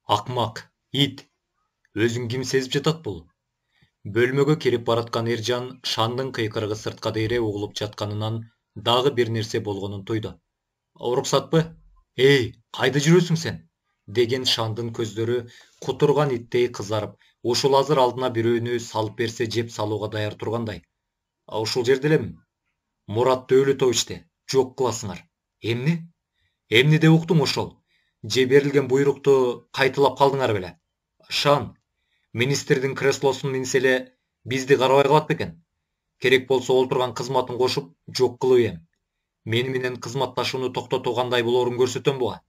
Акмак, ит, өзүң ким сезип жатат бул? Бөлмөгө кирип бараткан Эржан Шандын кыйкырыгы сыртка дейре угулуп жатканынан дагы бир нерсе болгонун тойду. Уруксатпы? Эй, кайда жүрөсүң сен? Деген Шандын көздөрү кутурган иттей кызарып, ушул азыр алдына бирөөнү салып берсе жеп салууга даяр тургандай. Ушул жерде элем. Муратты өлүтөбүчте. Жок кыласыңар. Эмне? Эмне деп уктуң ошол? Же берилген буйрукту кайталап калдыңар беле? Шан, министрдин креслосун минсе эле бизди карабай калат бекен. Керек болсо олтурган кызматын кошуп, жок кылып эм. Мени менен кызматташууну токтотуу кандай болоорун көрсөтөм буга.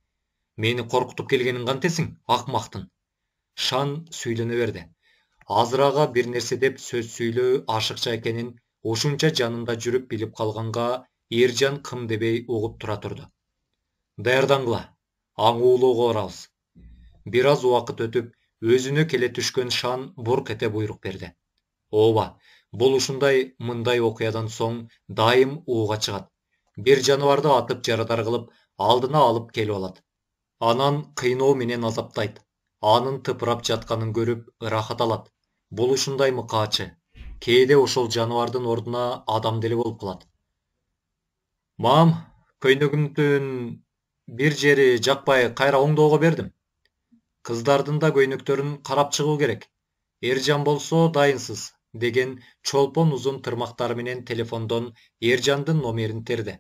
Мени коркутуп келгенин кантесиң, акмактын. Шан сүйлөнө берди. Азыр ага бир нерсе деп сөз сүйлөө ашыкча экенин ушунча жанында жүрүп билип калганга Эржан кым дебей угуп тура турду. Даярдангыла. Аң уулоого барабыз. Бир аз убакыт өтүп, өзүнө келе түшкөн Шан бурк эте буйрук берди. Ооба, бул ушундай мындай окуядан соң дайым ууга чыгат. Бир жаныбарды атып жарадар кылып, алдына алып келип алат. Анан кыйноо менен азаптайт. Анын тыпырап жатканын көрүп, ырахат алат. Бул ушундай мыкаачы. Кээде ошол жаныбардын ордуна адам деле болуп калат. Мам, көйнөгүмдүн бир жери жакпай кайра оңдоого бердим. Кыздардын да көйнөктөрүн карап чыгуу керек. Эржан болсо дайынсыз, деген чолпон узун тырмактары менен телефондон Эржандын номерин терди.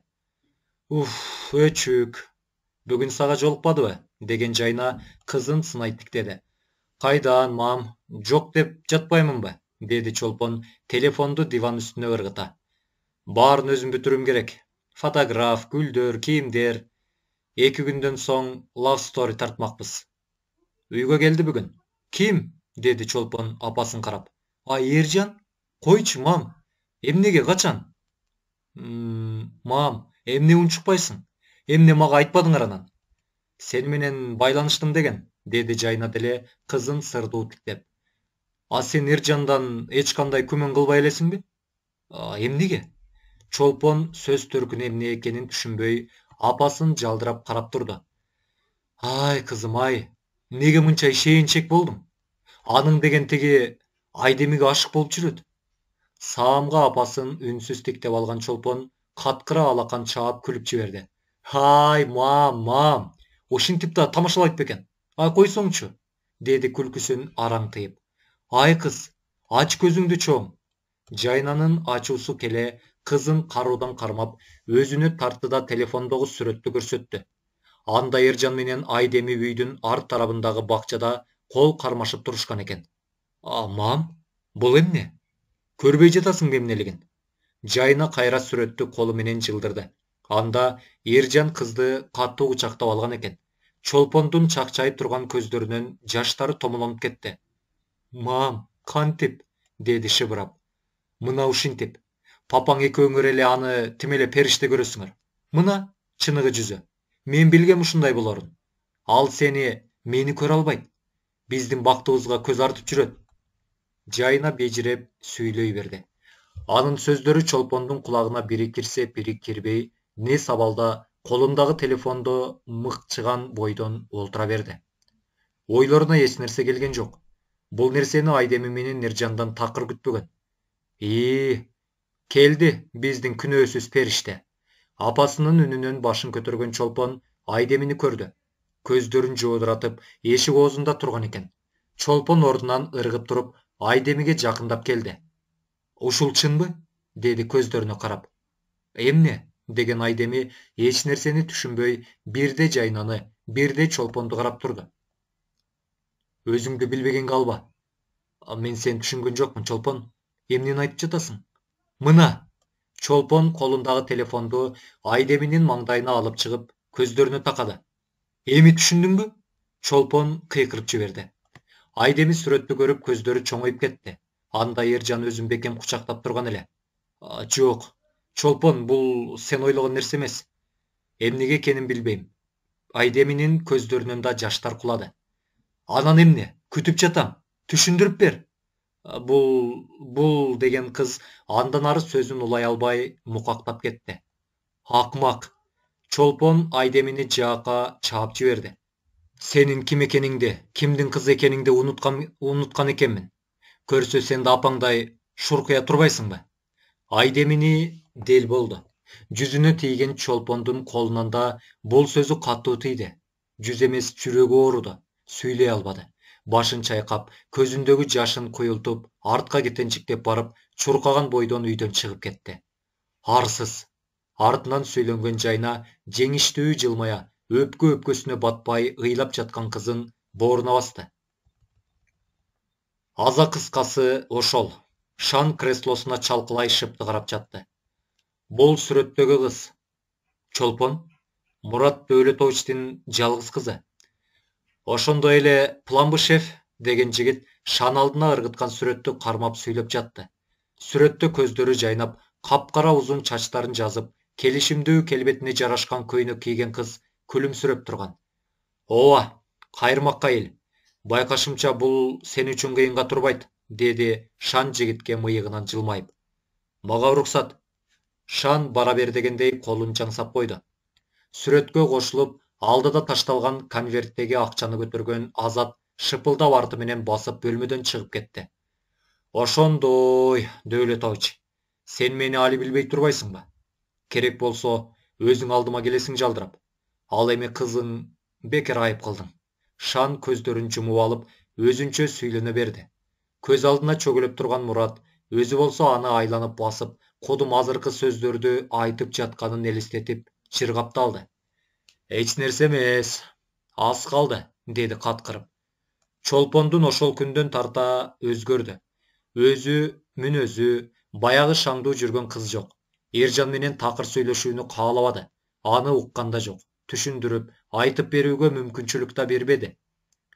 Уф, өчүк. Бүгүн сага жолукпадыбы? Деген жайна кызын сынай тиктеди. Кайдан, мам? Жок деп жатпаймынбы? Деди чолпон телефонду диван үстүнө ыргыта. Баарын өзүм бүтүрүм керек. Фотограф, гүлдөр, кийимдер. 2 күндөн соң love story тартмакпыз. Үйгө келди бүгүн. Ким? Деди чолпон апасын карап. Эржан? Койчу, мам. Эмнеге, качан? Мам, эмне унчукпайсың? Эмне мага айтпадыңар анан? Сени менен байланыштым деген, деди жайна деле кызын сырдуу тиктеп. Сен Эржандан эч кандай күмөн кылбай элесиңби? Эмнеге? Чолпон сөз төркүнү эмне экенин түшүнбөй, апасын жалдырап карап турду. Ай, кызым, ай, неге мынча ишенчек болдуң? Аның деген тиги Айдемиге ашык болуп жүрөт. Саамга апасын үнсүз тиктеп алган чолпон каткыра алакан чаап күлүп жиберди. Ай, мам, ушинтип да тамашалайт бекен. Койсоңчу, деди күлкүсүн араңтыйып. Ай кыз, ач көзүңдү чоң. Жайнанын ачуусу келе кызын каруудан кармап, өзүнө тартты да телефондогу сүрөттү көрсөттү. Анда Эржан менен Айдеми үйдүн арт тарабындагы бакчада кол кармашып турушкан экен. Мам, бул эмне? Көрбөй жатасыңбы эмнелигин? Жайна кайра сүрөттү колу менен жылдырды. Анда Эржан кызды катуу кучактап алган экен. Чолпондун чакчайып турган көздөрүнөн жаштары томолонуп кетти. Мам, кантип? Деди шыбырап. Мына ушинтип. Папаң экөөңөр эле аны тим эле периште көрөсүңөр. Мына чыныгы жүзү. Мен билгем ушундай болорун. Ал мени көрө албайт. Биздин бактыбызга көз артып жүрөт. Жайна бежиреп сүйлөй берди. Анын сөздөрү чолпондун кулагына бири кирсе, бири кирбей, не сабалда колундагы телефондо мыкчыган бойдон олтура берди. Ойлоруна эч нерсе келген жок. Бул нерсени Айдеми менен Эржандан такыр күтпөгөн. Келди биздин күнөөсүз периште. Апасынын үнүнөн башын көтөргөн чолпон Айдемини көрдү. Көздөрүн жуудуратып, эшик оозунда турган экен. Чолпон ордунан ыргып туруп, Айдемиге жакындап келди. Ушул чынбы? Деди көздөрүнө карап. Эмне? Деген Айдеми эч нерсени түшүнбөй, бирде Жайнаны, бирде чолпонду карап турду. Өзүңдү билбегенге алба. Мен сени түшүнгөн жокмун, чолпон. Эмнени айтып жатасың? Мына! Чолпон колундагы телефонду Айдеминин маңдайына алып чыгып, көздөрүнө такады. Эми түшүндүңбү? Чолпон кыйкырып жиберди. Айдеми сүрөттү көрүп көздөрү чоңоюп кетти. Анда Эржан өзүн бекем кучактап турган эле. Жок, чолпон, бул сен ойлогон нерсе эмес. Эмнеге экенин билбейм. Айдеминин көздөрүнөн да жаштар кулады. Анан эмне? Күтүп жатам. Түшүндүрүп бер. Бул деген кыз андан ары сөзүн улай албай мукактап кетти. Акмак. Чолпон Айдемини жаакка чаап жиберди. Senin kim ekениңди, кимдин кызы экениңди уnuткан экенмин. Көрсө сен да апаңдай шуркуя турбайсыңбы? Айдемини дел болду. Жүзүнө тийген чолпондун колунан да бул сөзү катуу тийди. Жүз эмес жүрөгү ооруду. Сүйлөй албады. Башын чайкап, көзүндөгү жашын куюлтуп, артка кетенчиктеп барып, чуркаган бойдон үйдөн чыгып кетти. Арсыз. Артынан сүйлөнгөн жайына жеңиштүү жылмая, өпкө-өпкөсүнө батпай ыйлап жаткан кызын бооруна басты. Аза кыскасы ошол. Шан креслосуна чалкылай шыпты карап жатты. Бул сүрөттөгү кыз. Чолпон, Мурат Дөөлөтовичтин жалгыз кызы. Ошондой эле планбы шеф деген жигит Шан алдына ыргыткан сүрөттү кармап сүйлөп жатты. Сүрөттө көздөрү жайнап, капкара узун чачтарын жазып, келишимдүү келбетине жарашкан көйнөк кийген кыз күлүмсүрөп турган. Ооба, кайырмакка эл. Байкашымча бул сен үчүн кыйынга турбайт, деди Шан жигитке мыйыгынан жылмайып. Мага уруксат. Шан бара бер дегендей колун жаңсап койду. Сүрөткө кошулуп, алдыда ташталган конверттеги акчаны көтөргөн Азат шыпылдап арты менен басып бөлмөдөн чыгып кетти. Ошондой, Дөөлөтович. Сен мени али билбей турбайсыңбы? Керек болсо, өзүң алдыма келесиң жалдырап. Ал эми кызың бекер айып кылдың. Шан көздөрүн жумуп алып, өзүнчө сүйлөнө берди. Көз алдына чөгөлөп турган Мурат, өзү болсо аны айланып басып, кудум азыркы сөздөрдү айтып жатканын элестетип, чыргапталды. Эч нерсе эмес. Аз калды, деди каткырып. Чолпондун ошол күндөн тарта өзгөрдү. Өзү, мүнөзү, баягы шаңдуу жүргөн кыз жок. Эржан менен такыр сүйлөшүүнү каалабады. Аны укканда жок. Түшүндүрүп, айтып берүүгө мүмкүнчүлүк да бербеди.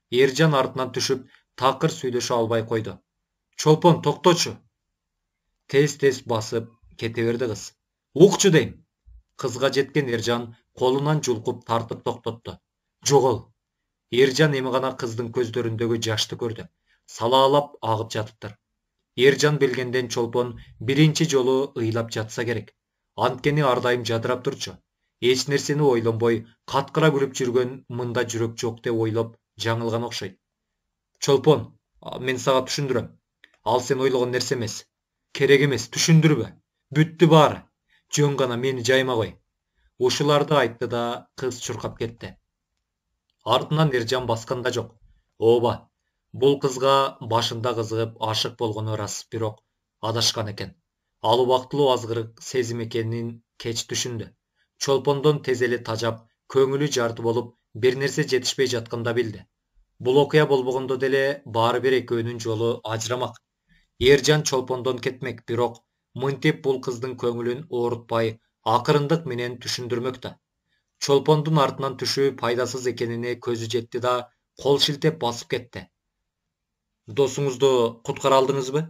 Эржан артынан түшүп, такыр сүйлөшө албай койду. Чолпон, токточу. Тез-тез басып кете берди кыз. Укчу дейм. Кызга жеткен Эржан колунан жулкуп тартып токтотту. Жогол. Эржан эми гана кыздын көздөрүндөгү жашты көрдү. Салаалап агып жатыптыр. Эржан билгенден Чолпон биринчи жолу ыйлап жатса керек. Анткени ар дайым жадырап турчу. Эч нерсени ойлонбой, каткыра күлүп жүргөн мында жүрөк жок деп ойлоп жаңылган окшойт. Чолпон, мен сага түшүндүрөм. Ал сен ойлогон нерсе эмес. Керек эмес, түшүндүрбө. Бүттү баары. Жөн гана мени жайма кой. Ушуларды айтты да кыз чуркап кетти. Артынан Эржан баскан да жок. Ооба, бул кызга башында кызыгып ашык болгону ырас, бирок адашкан экен. Ал убактылуу азгырык сезим экенин кеч түшүндү. Чолпондон тез эле тажап, көңүлү жарты болуп, бир нерсе жетишпей жатканда билди. Бул окуя болбогондо деле баары бир экөөнүн жолу ажырамак. Эржан Чолпондон кетмек, бирок мынтип бул кыздын көңүлүн оорутпай, акырындык менен түшүндүрмөк да. Чолпондун артынан түшүү пайдасыз экенине көзү жетти да, кол шилтеп басып кетти. Досуңузду куткара алдыңызбы?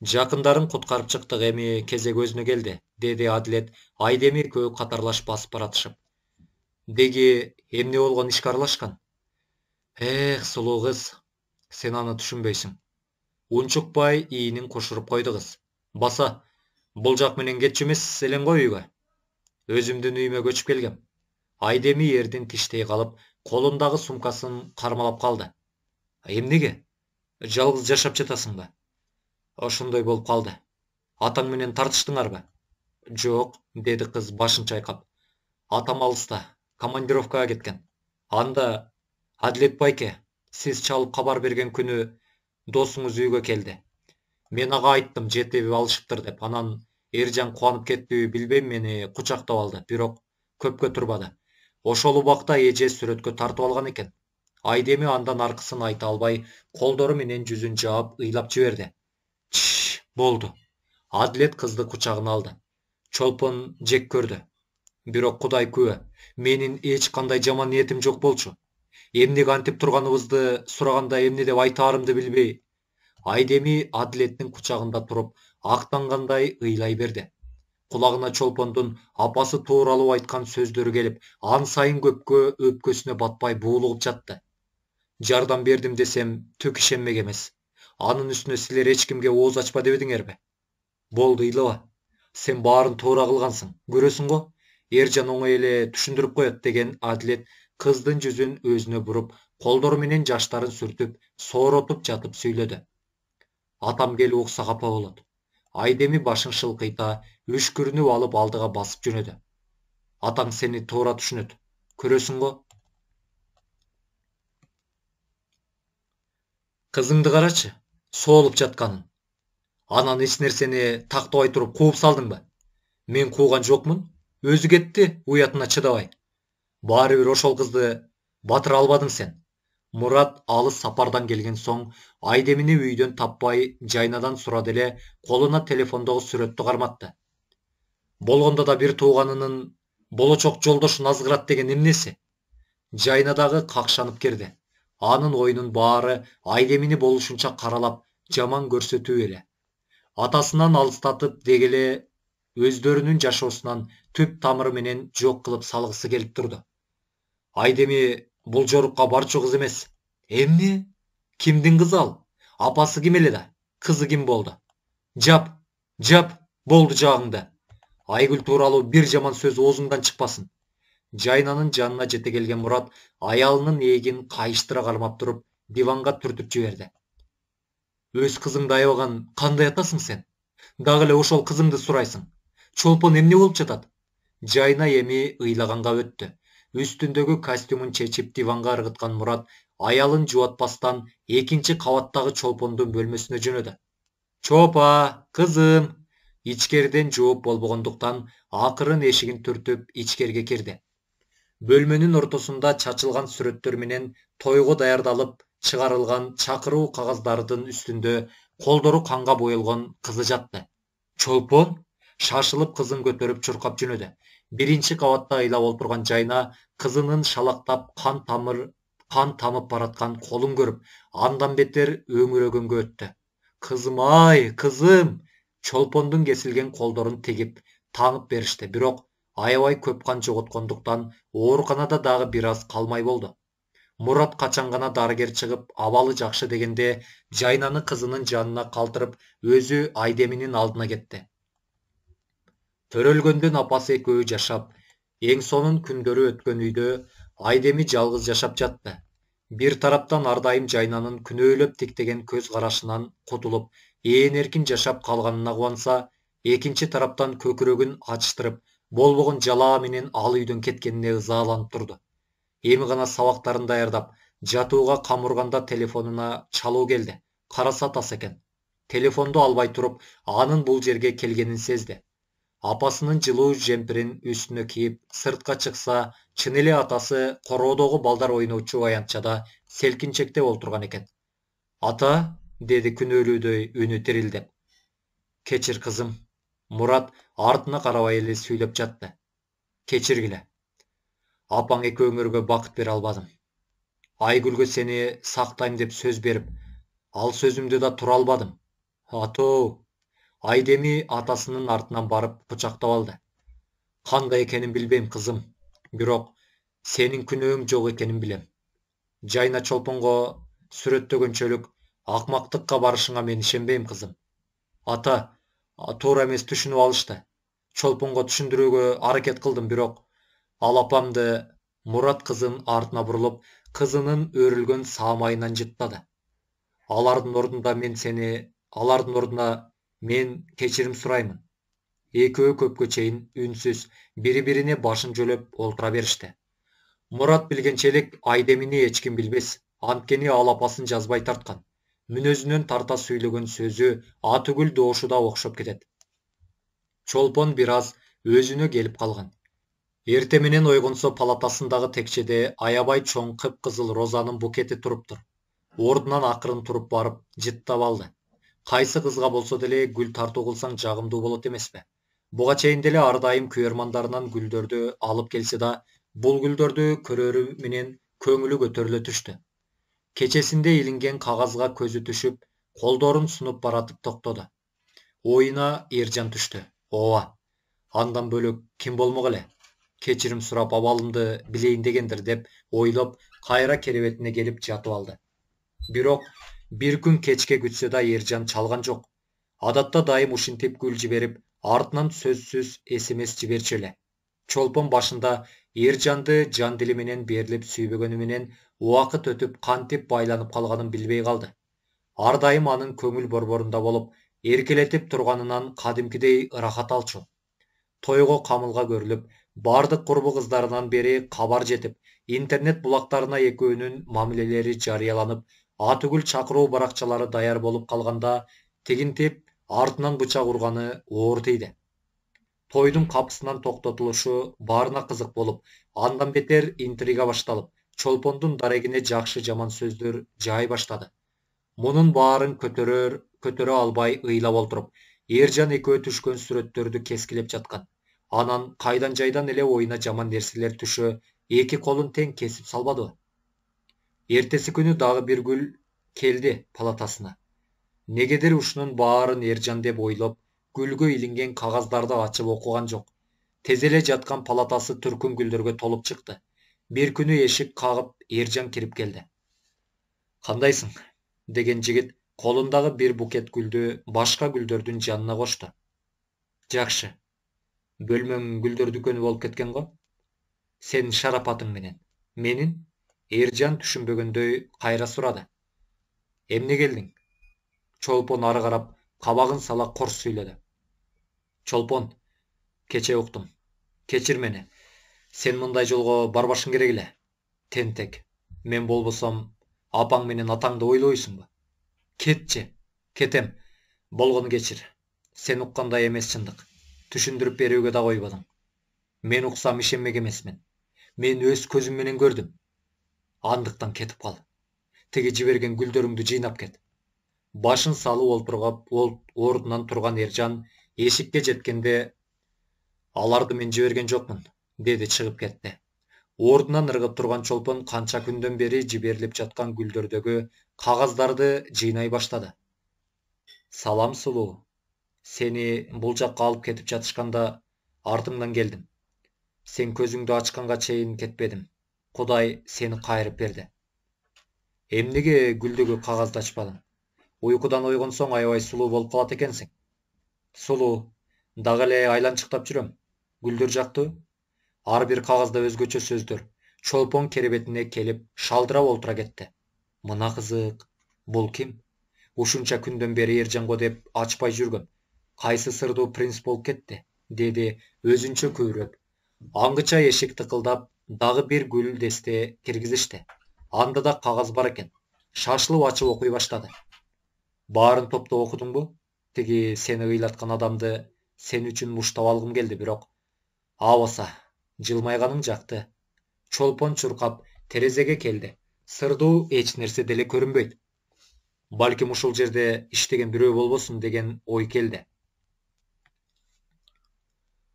Жакындарын куткарып чыктык, эми кезек өзүнө келди, деди Адилет Айдеми экөө катарлаш басып баратышып. Деги эмне болгон ишке аралашкан? Сулуу кыз, сен аны түшүнбөйсүң. Унчукпай ийинин кушуруп койду кыз. Баса, бул жак менен кетчү эмес элең го үйгө. Өзүмдүн үйүмө көчүп келгем. Айдеми эрдин тиштей калып, колундагы сумкасын кармалап калды. Эмнеге? Жалгыз жашап жатасыңбы? Ошондой болуп калды. Атаң менен тартыштыңарбы? Жок, деди кыз башын чайкап. Атам алыста, командировкага кеткен. Анда Адилет байке, сиз чалып кабар берген күнү досуңуз үйгө келди. Мен ага айттым, жетип алышыптыр деп. Анан Эржан кубанып кеттиби билбейм, мени кучактап алды, бирок көпкө турбады. Ошол убакта эже сүрөткө тартып алган экен. Айдеми андан аркысын айта албай, колдору менен жүзүн жаап ыйлап жиберди. Болду. Адилет кызды кучагына алды. Чолпон жек көрдү. Бирок Кудай күбө, менин эч кандай жаман ниетим жок болчу. Эмнеге антип турганыбызды сураганда эмне деп айтаарымды билбей, Айдеми Адилеттин кучагында туруп, актангандай ыйлай берди. Кулагына Чолпондун апасы тууралуу айткан сөздөрү келип, ан сайын көпкө өпкөсүнө батпай буулугуп жатты. Жардам бердим десем, түк ишенмек эмес. Анын үстүнө силер эч кимге ооз ачпа дебедиңерби? Болду, ыйлаба. Сен баарын туура кылгансың. Көрөсүң го? Эржан оңой эле түшүндүрүп коет, деген Адилет Kızdın жүзүн өзүнө буруп, колдору менен жаштарын сүртүп, сооротуп жатып сүйлөдү. Атам келип укса капа болот. Айдеми башын шылкыйта, үшкүрүнүп алып алдыга басып жөнөдү. Атаң сени туура түшүнөт. Көрөсүң го? Кызыңды карачы, соолуп жатканын. Анан эч нерсени тактабай туруп кууп салдыңбы? Мен кууган жокмун. Өзү кетти, уятына чыдабай. Баары бир ошол кызды батыра албадың сен. Мурат алыс сапардан келген соң Айдемини үйдөн таппай Жайнадан сурады эле колуна телефондогу сүрөттү карматты. Болгондо да бир тууганынын болочок жолдошун азгырат деген эмнеси? Жайна дагы какшанып кирди. Анын оюнун баары Айдемини болушунча каралап, жаман көрсөтүү эле. Атасынан алыстатып дегеле өздөрүнүн жашоосунан түп тамыры менен жок кылып салгысы келип турду. Айдеми бул жорукка барчу кыз эмес. Эмне? Кимдин кызы ал? Апасы ким эле да? Кызы ким болду? Жап, жап, болду жагыңда. Айгүл тууралуу бир жаман сөз оозуңдан чыкпасын. Жайнанын жанына жете келген Мурат аялынын эгин кайыштыра кармап туруп, диванга түртүп жиберди. Өз кызыңды аябаган кандай атасың сен? Дагы эле ошол кызыңды сурайсың. Чолпон эмне болуп жатат? Жайна эми ыйлаганга өттү. Үстүндөгү костюмун чечип диванга ыргыткан Мурат аялын жубатпастан экинчи кабаттагы Чолпондун бөлмөсүнө жөнөдү. Чопа, кызым. Ичкериден жооп болбогондуктан акырын эшигин түртүп ичкерге кирди. Бөлмөнүн ортосунда чачылган сүрөттөр менен тойго даярдалып чыгарылган чакыруу кагаздардын үстүндө колдору канга боелгон кызы жатты. Чолпон шашылып кызын көтөрүп чуркап жөнөдү. Биринчи кабатта ыйлап отурган Жайна кызынын шалактап кан тамып бараткан колун көрүп, андан бетер өңүрөгөнгө өттү. Кызым ай, кызым! Чолпондун кесилген колдорун тегип, таңып беришти. Бирок аябай көп кан жоготкондуктан ооруканада дагы бир аз калмай болду. Мурат качан гана дарыгер чыгып, абалы жакшы дегенде Жайнаны кызынын жанына калтырып, өзү Айдеминин алдына кетти. Төрөлгөндөн апасы экөө жашап, эң сонун күндөрү өткөн үйдө Айдеми жалгыз жашап жатты. Бир тараптан ар дайым Жайнанын күнөөлөп тиктеген көз карашынан кутулуп, ээн эркин жашап калганына кубанса, экинчи тараптан көкүрөгүн ачыштырып, болбогон жалаа менен ал үйдөн кеткенине ызаланып турду. Эми гана сабактарын даярдап, жатууга камурганда телефонуна чалуу келди. Караса тас экен. Телефонду албай туруп, анын бул жерге келгенин сезди. Апасынын жылуу жемпирин үстүнө кийип, сыртка чыкса, чын эле атасы короодогу балдар ойноочу аянтчада селкинчектеп отурган экен. Ата, деди күнөөлүүдөй үнү тирилдеп. Кечир кызым. Мурат артына карабай эле сүйлөп жатты. Кечиргиле. Апаң экөөңөргө бакыт бере албадым. Айгүлгө сени сактайм деп сөз берип, ал сөзүмдү да тура албадым. Атоо. Айдеми атасынын артынан барып кучактап алды. Кандай экенин билбейм, кызым. Бирок сенин күнөөң жок экенин билем. Жайна Чолпонго сүрөттөгөнчөлүк акмактыкка барышыңа мен ишенбейм, кызым. Ата, туура эмес түшүнүп алышты. Чолпонго түшүндүрүүгө аракет кылдым, бирок ал апамды. Мурат кызын артына бурулуп, кызынын өрүлгөн саамайынан жыттады. Алардын ордуна мен кечирим сураймын. Экөө көпкө чейин үнсүз бири-бирине башын жөлөп олтура беришти. Мурат билгенче элек Айдемини эч ким билбес, анткени ал апасын жазбай тарткан. Мүнөзүнөн тарта сүйлөгөн сөзү атүгүл доошу да окшоп кетет. Чолпон бир аз өзүнө келип калган. Эрте менен ойгонсо палатасындагы текчеде аябай чоң кыпкызыл розанын букети туруптур. Ордунан акырын туруп барып жыттап алды. Кайсы кызга болсо деле гүл тартуу кылсаң жагымдуу болот эмеспи? Буга чейин деле ар дайым күйөрмандарынан гүлдөрдү алып келсе да, бул гүлдөрдү көрөрү менен көңүлү көтөрүлө түштү. Кечесинде илинген кагазга көзү түшүп, колдорун сунуп баратып токтоду. Оюна Эржан түштү. Ооба, андан бөлөк ким болмок эле? Кечирим сурап абалымды билейин дегендир деп ойлоп, кайра керебетине келип жатып алды. Бирок бир күн кечке күтсө да Эржан чалган жок. Адатта дайым ушинтип гүл жиберип, артынан сөзсүз СМС жиберчү эле. Чолпон башында Эржанды жан дили менен берилип сүйбөгөнү менен убакыт өтүп кантип байланып калганын билбей калды. Ар дайым анын көңүл борборунда болуп, эркелетип турганынан кадимкидей ырахат алчу. Тойго камылга көрүлүп, бардык курбу кыздарынан бери кабар жетип, интернет булактарына экөөнүн мамилелери жарыяланып, атүгүл чакыруу баракчалары даяр болуп калганда, тигинтип артынан бычак урганы оор тийди. Тойдун капысынан токтотулушу баарына кызык болуп, андан бетер интрига башталып, Чолпондун дарегине жакшы жаман сөздөр жай баштады. Мунун баарын көтөрө албай ыйлап отуруп, Эржан экөө түшкөн сүрөттөрдү кескилеп жаткан. Анан кайдан жайдан эле оюна жаман нерселер түшө, эки колун тең кесип салбадыбы? Эртеси күнү дагы бир гүл келди палатасына. Негедир ушунун баарын Эржан деп ойлоп, гүлгө илинген кагаздарды ачып окуган жок. Тез эле жаткан палатасы түркүн гүлдөргө толуп чыкты. Бир күнү эшик кагып Эржан кирип келди. «Кандайсың?» деген жигит колундагы бир букет гүлдү башка гүлдөрдүн жанына кошту. «Жакшы. Бөлмөң гүлдөр дүкөнү болуп кеткен го? Сенин шарапатың менен. Менин?» Эржан түшүнбөгөндөй кайра сурады. «Эмне келдиң?» Чолпон ары карап кабагын сала корс сүйлөдү. «Чолпон, кече уктум. Кечир мени. Сен мындай жолго барбашың керек эле. Тентек. Мен болбосом, апаң менен атаңды ойлойсуңбу? Кетчи. Кетем. Болгону кечир. Сен уккандай эмес чындык. Түшүндүрүп берүүгө да койбодуң. Мен уксам ишенмек эмесмин. Мен өз көзүм менен көрдүм. Андыктан кетип кал. Тиги жиберген гүлдөрүңдү жыйнап кет». Башын салып олтургап, ордунан турган Эржан эшикке жеткенде, «Аларды мен жиберген жокмун», деди, чыгып кетти. Ордунан ыргып турган Чолпон канча күндөн бери жиберилип жаткан гүлдөрдөгү кагаздарды жыйнай баштады. «Салам, сулуу. Сени бул жакка алып кетип жатышканда артыңдан келдим. Сен көзүңдү ачканга чейин кетпедим. Кудай сени кайрып берди». «Эмнеге гүлдөгү кагазды ачпадың? Уйкудан ойгон соң аябай сулуу болуп калат экенсиң». «Сулуу. Дагы эле айланчыктап жүрөм. Гүлдөр жактыбы?» Ар бир кагазда өзгөчө сөздөр. Чолпон керебетине келип шалдырап олтура кетти. «Мына кызык. Бул ким? Ушунча күндөн бери Эржанго деп ачпай жүргөм. Кайсы сырдуу принц болуп кетти?» деди өзүнчө күбүрөп. Аңгыча эшик тыкылдап, дагы бир гүл десте киргизишти. Анда да кагаз бар экен. Шашылып ачып окуй баштады. «Баарын топтоп окудуңбу? Тиги сени ыйлаткан адамды сен үчүн муштап алгым келди, бирок абаса, жылмайганың жакты». Чолпон чуркап терезеге келди. Сырдуу эч нерсе деле көрүнбөйт. Балким ушул жерде иштеген бирөө болбосун деген ой келди.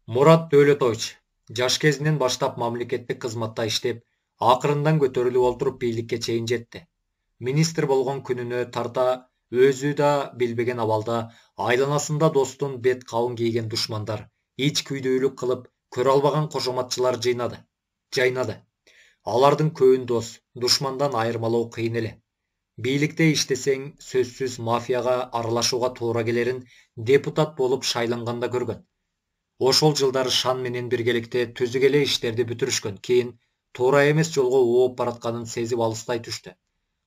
Мурат Дөөлөтович жаш кезинен баштап мамлекеттик кызматта иштеп, акырындан көтөрүлүп олтуруп бийликке чейин жетти. Министр болгон күнүнө тарта өзү да билбеген абалда айланасында достун бет кабын кийген душмандар, ич күйдүүлүк кылып көрө албаган кошоматчылар жайнады. Алардын көбүн дос, душмандан айырмалоо кыйын эле. Бийликте иштесең сөзсүз мафияга аралашууга туура келерин депутат болуп шайланганда көргөн. Ошол жылдары Шан менен биргеликте түзүк эле иштерди бүтүрүшкөн. Кийин туура эмес жолго ооп баратканын сезип алыстай түштү.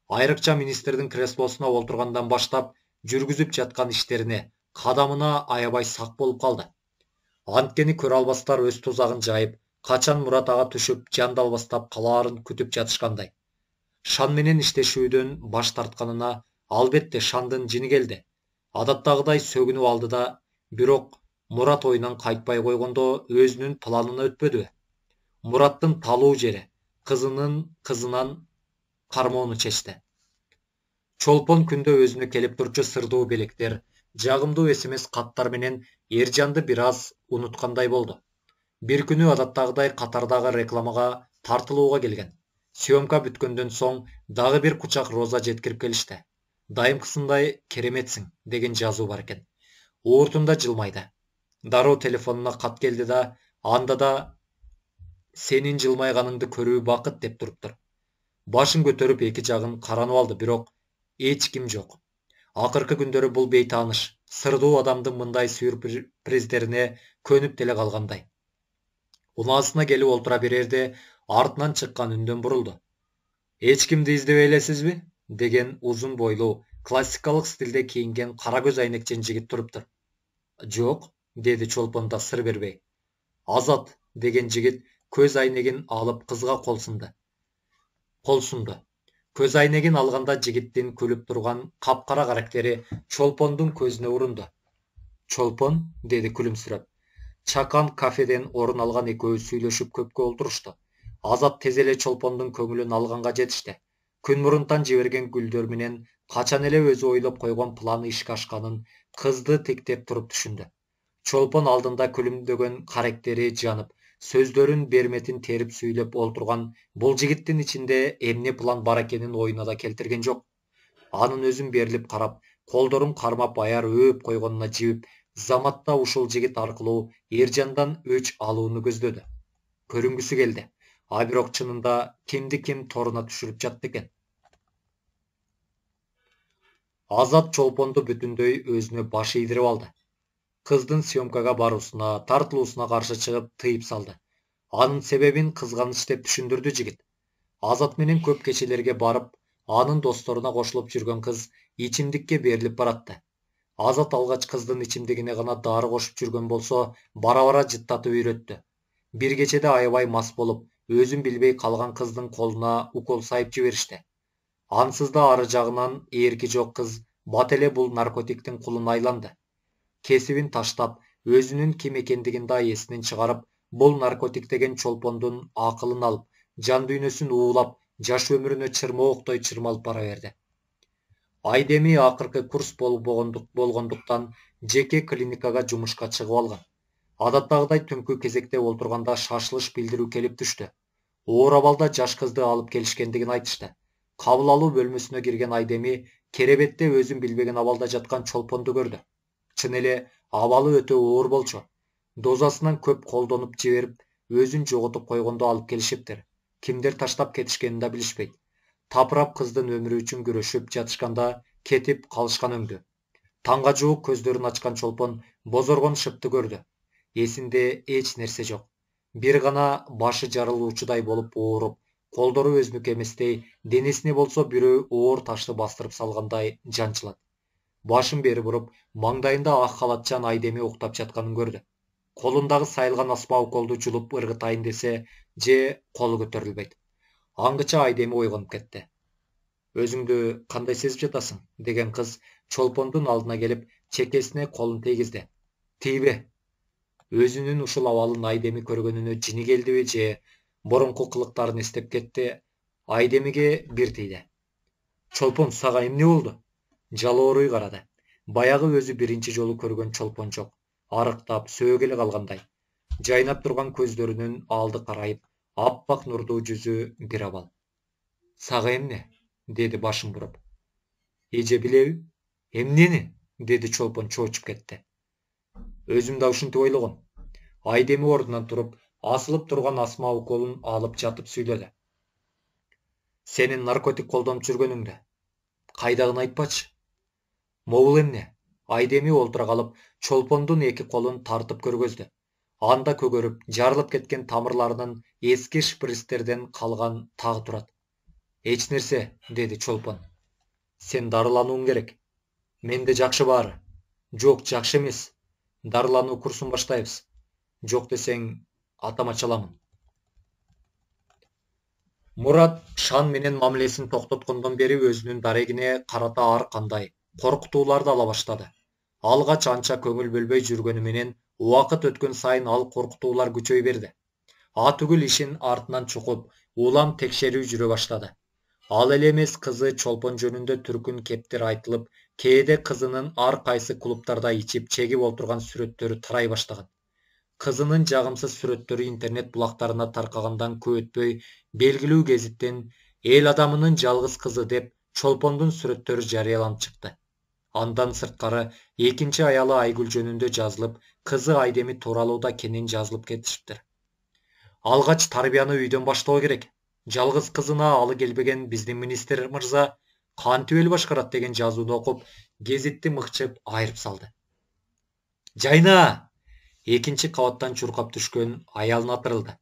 Айрыкча министрдин креслосуна олтургандан баштап жүргүзүп жаткан иштерине, кадамына аябай сак болуп калды. Анткени көрө албастар өз тузагын жайып, качан Мурат ага түшүп жандалбастап калаарын күтүп жатышкандай. Шан менен иштешүүдөн баш тартканына албетте Шандын жини келди. Адаттагыдай сөгүнүп алды да, бирок Мурат оюнан кайтпай койгондо өзүнүн планына өтпөдүбү? Мураттын талуу жери, кызынан кармоону чечти. Чолпон күндө өзүнө келип турчу сырдуу белектер, жагымдуу эсемес каттар менен Эржанды бир аз унуткандай болду. Бир күнү адаттагыдай катардагы рекламага тартылууга келген. Съемка бүткөндөн соң дагы бир кучак роза жеткирип келишти. «Дайымкысындай кереметсиң» деген жазуу бар экен. Ууртунда жылмайды. Дароо телефонуна кат келди да, анда да «Сенин жылмайганыңды көрүү бакыт» деп туруптур. Башын көтөрүп эки жагын каранып алды, бирок эч ким жок. Акыркы күндөрү бул бейтааныш, сырдуу адамдын мындай сюрприздерине көнүп деле калгандай. Унаасына келип олтура берерде артынан чыккан үндөн бурулду. Эч кимди издебей элесизби? Деген узун бойлуу, классикалык стилде кийинген кара көз айнекчен жигит туруптур. Жок, деди Чолпон да сыр бербей. Азат деген жигит көз айнегин алып кызга кол сунду. Көз айнегин алганда жигиттин күлүп турган капкара карактери Чолпондун көзүнө урунду. Чолпон, деди күлүмсүрөп. Чакан кафеден орун алган экөө сүйлөшүп көпкө олтурушту. Азат тез эле Чолпондун көңүлүн алганга жетишти. Күн мурунтан жиберген гүлдөр менен качан эле өзү ойлоп койгон планы ишке ашканын кызды тектеп туруп түшүндү. Чолпон алдында күлүмдөгөн каректери жанып, сөздөрүн берметин терип сүйлөп олтурган бул жигиттин ичинде эмне план бар экенин оюна да келтирген жок. Анын өзүн берилип карап, колдорун кармап аяр өөп койгонуна жибип, заматта ушул жигит аркылуу Эржандан өч алууну көздөдү. Көрүнгүсү келди. А бирок чынында кимди ким торуна түшүрүп жатты экен. Азат Чолпонду бүтүндөй өзүнө баш ийдирип алды. Кыздын съемкага баруусуна, тартылуусуна каршы чыгып тыйып салды. Анын себебин кызганыч деп түшүндүрдү жигит. Азат менен көп кечелерге барып, анын досторуна кошулуп жүргөн кыз ичимдикке берилип баратты. Азат алгач кыздын ичимдигине гана дары кошуп жүргөн болсо, бара-бара жыттатып үйрөттү. Бир кечеде аябай мас болуп, өзүн билбей калган кыздын колуна укол сайып жиберишти. Ансыз да ары жагынан эрки жок кыз бат эле бул наркотиктин кулуна айланды. Кесибин таштап, өзүнүн ким экендигин да эсинен чыгарып, бул наркотик деген Чолпондун акылын алып, жан дүйнөсүн уулап, жаш өмүрүнө чырмооктой чырмалып бара берди. Айдеми акыркы курс болгондуктан жеке клиникага жумушка чыгып алган. Адаттагыдай түнкү кезекте олтурганда шашылыш билдирүү келип түштү. Оор абалда жаш кызды алып келишкендигин айтышты. Кабыл алуу бөлмөсүнө кирген Айдеми керебетте өзүн билбеген абалда жаткан Чолпонду көрдү. Чын эле абалы өтө оор болчу. Дозасынан көп колдонуп жиберип, өзүн жоготуп койгондо алып келишиптир. Кимдер таштап кетишкенин да билишпейт. Тапырап кыздын өмүрү үчүн күрөшүп жатышканда кетип калышкан өңдү. Таңга жуук көздөрүн ачкан Чолпон бозоргон шыпты көрдү. Эсинде эч нерсе жок. Бир гана башы жарылуучудай болуп ооруп, колдору өзүнүкү эместей, денесине болсо бирөө оор ташты бастырып салгандай жанчылат. Башын бери буруп, маңдайында ак халатчан Айдеми уктап жатканын көрдү. Колундагы сайылган асма уколду жулуп ыргытайын десе, же колу көтөрүлбөйт. Аңгыча Айдеми ойгонуп кетти. Өзүңдү кандай сезип жатасың? Деген кыз Чолпондун алдына келип, чекесине колун тийгизди. Тийбе. Өзүнүн ушул абалын Айдеми көргөнүнө жини келдиби же борунку кылыктарын эстеп кетти. Айдемиге бир тийди. Чолпон, сага эмне болду? Жалооруй карады. Баягы өзү биринчи жолу көргөн Чолпон жок. Арыктап, сөөгө эле калгандай. Жайнап турган көздөрүнүн алды карайып, аппак нурдуу жүзү бир абал. Сага эмне? Деди башын буруп. Эже билеби? Эмнени? Деди Чолпон чоочуп кетти. Өзүм да ушинтип ойлогом. Айдеми ордунан туруп, асылып турган асма уколун алып жатып сүйлөдү. Сенин наркотик колдонуп жүргөнүңдү кайдагын айтпачы. Могул эмне? Айдеми олтура калып, Чолпондун эки колун тартып көргөздү. Анда көгөрүп, жарылып кеткен тамырларынын эски шприцтерден калган тагы турат. Эч нерсе, деди Чолпон. Сен дарыланууң керек. Менде жакшы баары. Жок, жакшы эмес. Дарылануу курсун баштайбыз. Жок десең, атама чаламын. Мурат Шан менен мамилесин токтоткондон бери өзүнүн дарегине карата ар кандай коркутууларды ала баштады. Алгач анча көңүл бөлбөй жүргөнү менен убакыт өткөн сайын ал коркутуулар күчөй берди. Түгүл ишин артынан чукуп, улам текшерүү жүрө баштады. Ал эле эмес кызы Чолпон жөнүндө түркүн кептир айтылып, кээде кызынын ар кайсы клубтарда ичип чегип олтурган сүрөттөрү тарай баштаган. Кызынын жагымсыз сүрөттөрү интернет булактарына таркагандан көп өтпөй, белгилүү гезиттен эл адамынын жалгыз кызы деп Чолпондун сүрөттөрү жарыяланып чыкты. Андан сырткары экинчи аялы Айгүл жөнүндө жазылып, кызы Айдеми тууралуу да кенен жазылып кетишиптир. Алгач тарбияны үйдөн баштоо керек. Жалгыз кызына алы келбеген биздин министр мырза кантип эл башкарат деген жазууну окуп, гезитти мыкчып айырып салды. Жайна! Экинчи кабаттан чуркап түшкөн аялына атырылды.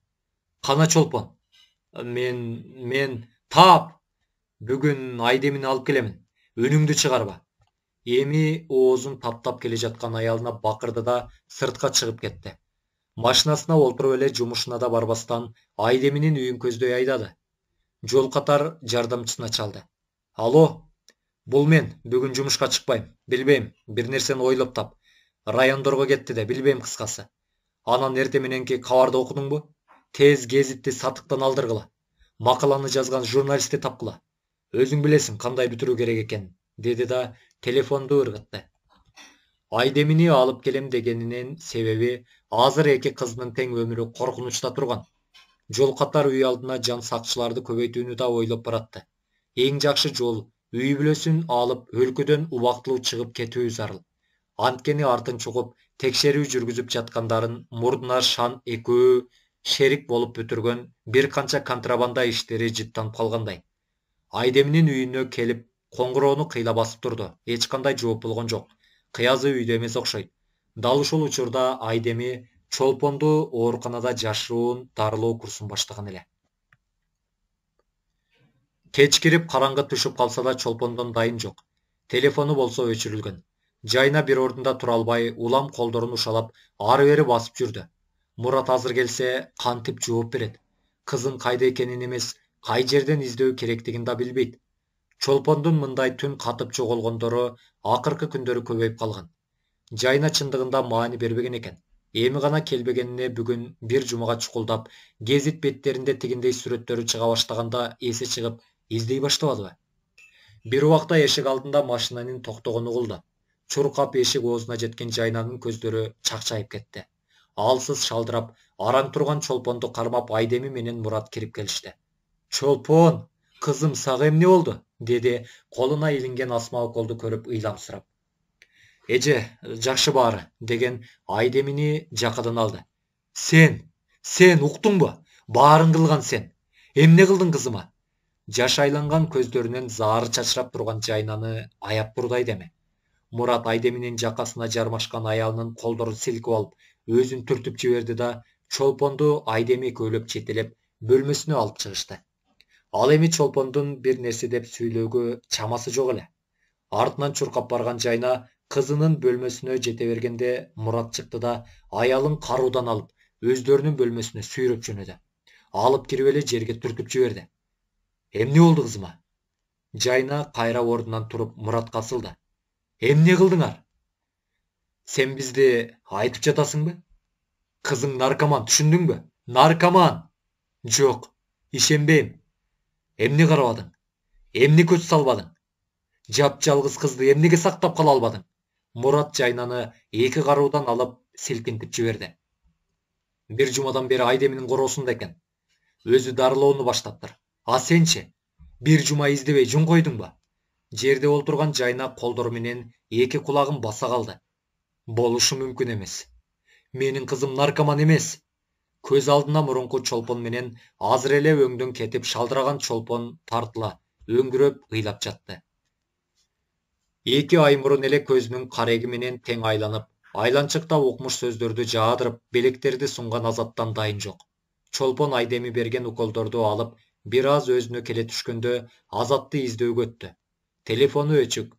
Кана Чолпон? Мен тап! Бүгүн Айдемини алып келемин. Үнүңдү чыгарба. Эми оозун таптап келе жаткан аялына бакырды да сыртка чыгып кетти. Машинасына олтуруп эле жумушуна да барбастан Айдеминин үйүн көздөй айдады. Жол катар жардамчысына чалды. Алло, бул мен. Бүгүн жумушка чыкпайм. Билбейм, бир нерсени ойлоп тап. Райондорго кетти да, билбейм кыскасы. Анан эртең мененки кабарды окудуңбу? Тез гезитти сатыктан алдыргыла. Макаланы жазган журналистти тапкыла. Өзүң билесиң кандай бүтүрүү керек экенин, деди да телефонду ыргытты. Айдемини алып келем дегенинин себеби азыр эки кыздын тең өмүрү коркунучта турган. Жол катар үй алдына жан сакчыларды көбөйтүүнү да ойлоп баратты. Эң жакшы жол үй бүлөсүн алып өлкөдөн убактылуу чыгып кетүү зарыл. Анткени артын чугуп текшерүү жүргүзүп жаткандарын мурдуна Шан экөө шерик болуп бүтүргөн бир канча контрабанда иштери жыттанып калгандай. Айдеминин үйүнө келип коңгуроону кыйла басып турду. Эч кандай жооп болгон жок. Кыязы үйдө эмес окшойт. Дал ушул учурда Айдеми Чолпонду ооруканада жашыруун дарылоо курсун баштаган эле. Кеч кирип караңгы түшүп калса да Чолпондон дайын жок. Телефону болсо өчүрүлгөн. Жайна бир ордунда тура албай, улам колдорун ушалап, ары бери басып жүрдү. Мурат азыр келсе, кантип жооп берет? Кызын кайда экенин эмес, кай жерден издөө керектигин да билбейт. Чолпондун мындай түн катып жоголгондору акыркы күндөрү көбөйүп калган. Жайна чындыгында маани бербеген экен. Эми гана келбегенине бүгүн бир жумага чукулдап, гезит беттеринде тигиндей сүрөттөрү чыга баштаганда эси чыгып, издей баштабадыбы? Бир убакта эшик алдында машинанын токтогону угулду. Чуркап эшик оозуна жеткен Жайнанын көздөрү чакчайып кетти. Алсыз шалдырап, араң турган Чолпонду кармап Айдеми менен Мурат кирип келишти. Чолпон, кызым, сага эмне болду? Деди колуна илинген асма уколду көрүп ыйламсырап. Эже, жакшы баары, деген Айдемини жакадан алды. Сен уктуңбу? Баарын кылган сен. Эмне кылдың кызыма? Жаш айланган көздөрүнөн заары чачырап турган Жайнаны аяп турду Айдеми. Мурат Айдеминин жакасына жармашкан аялынын колдорун силкип алып, өзүн түртүп жиберди да Чолпонду Айдеми экөөлөп жетелеп бөлмөсүнө алып чыгышты. Ал эми Чолпондун бир нерсе деп сүйлөөгө чамасы жок эле. Артынан чуркап барган Жайна кызынын бөлмөсүнө жете бергенде Мурат чыкты да аялын каруудан алып, өздөрүнүн бөлмөсүнө сүйрөп жөнөдү. Алып кирип эле жерге түртүп жиберди. Эмне болду кызыма? Жайна кайра ордунан туруп Муратка асылды. Эмне кылдыңар? Сен бизди айтып жатасыңбы? Кызың наркоман, түшүндүңбү? Наркоман! Жок, ишенбейм. Эмне карабадың? Эмне көз салбадың? Жап-жалгыз кызды эмнеге сактап кала албадың? Мурат Жайнаны эки каруудан алып силкинтип жиберди. Бир жумадан бери Айдеминин короосунда экен. Өзү дарылоону баштаптыр. А сенчи? Бир жума издебей жун койдуңбу? Жерде олтурган Жайна колдору менен эки кулагын баса калды. Болушу мүмкүн эмес. Менин кызым наркоман эмес. Көз алдына мурунку Чолпон менен азыр эле өңдөн кетип шалдыраган Чолпон тартыла, өңгүрөп ыйлап жатты. 2 ай мурун эле көзүнүн кареги менен тең айланып, айланчыкта укмуш сөздөрдү жаадырып, белектерди сунган Азаттан дайын жок. Чолпон Айдеми берген уколдорду алып, бир аз өзүнө келе түшкөндө Азатты издөөгө өттү. Телефону өчүк.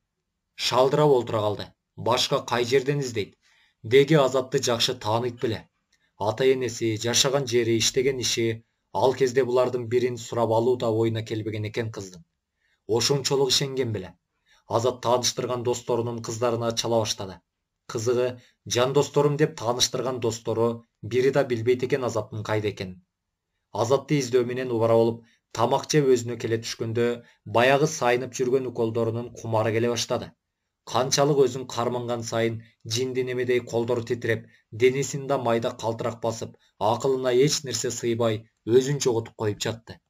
Шалдырап олтура калды. Башка кай жерден издейт? Деги Азатты жакшы тааныйт беле. Ата-энеси, жашаган жери, иштеген иши, ал кезде булардын бирин сурап алуу да оюна келбеген экен кыздын. Ошончолук ишенген беле. Азат тааныштырган досторунун кыздарына чала баштады. Кызыгы, жан досторум деп тааныштырган достору бири да билбейт экен Азаттын кайда экенин. Азатты издөө менен убара болуп, тамак жеп өзүнө келе түшкөндө баягы сайынып жүргөн уколдорунун кумары келе баштады. Канчалык өзүн карманган сайын жинди немедей колдору титиреп, денесин да майда калтырак басып, акылына эч нерсе сыйбай, өзүн жоготуп коюп жатты.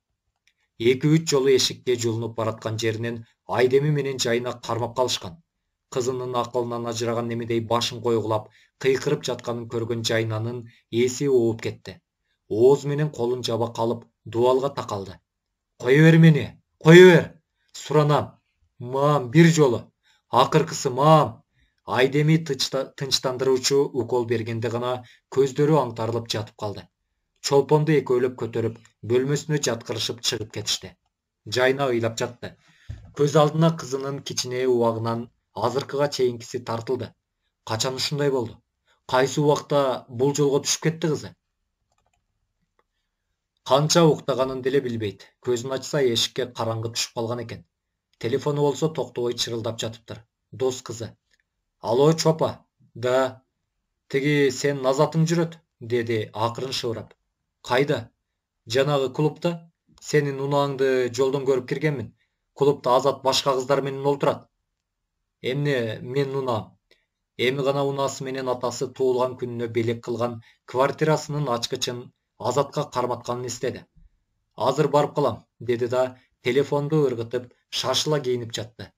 2-3 жолу эшикке жулунуп бараткан жеринен Айдеми менен Жайна кармап калышкан. Кызынын акылынан ажыраган немедей башын койгулап, кыйкырып жатканын көргөн Жайнанын эси ооп кетти. Ооз менен колун жаба калып, дубалга такалды. Кое бер мени, кое бер. Суранам. Мам, бир жолу. Акыркысы, мам. Айдеми тынчтандыруучу укол бергенде гана көздөрү аңтарылып жатып калды. Чолпонду экөөлөп көтөрүп, бөлмөсүнө жаткырышып чыгып кетишти. Жайна ыйлап жатты. Көз алдына кызынын кичине убагынан азыркыга чейинкиси тартылды. Качан ушундай болду? Кайсы убакта бул жолго түшүп кетти кызы? Канча уктаганын деле билбейт. Көзүн ачса эшикке караңгы түшүп калган экен. Телефону болсо токтобой чырылдап жатыптыр. Дос кызы. Алло, Чопа. Да. Тиги сен Назатың жүрөт, деди акырын шыбырап. Кайда? Жанагы клубда. Сенин унааңды жолдон көрүп киргенмин. Клубда Азат башка кыздар менен олтурат. Эмне мен унаам? Эми гана унаасы менен атасы туулган күнүнө белек кылган квартирасынын ачкычын Азатка карматканын эстеди. Азыр барып калам, деди да телефонду ыргытып, шашыла кийинип жатты.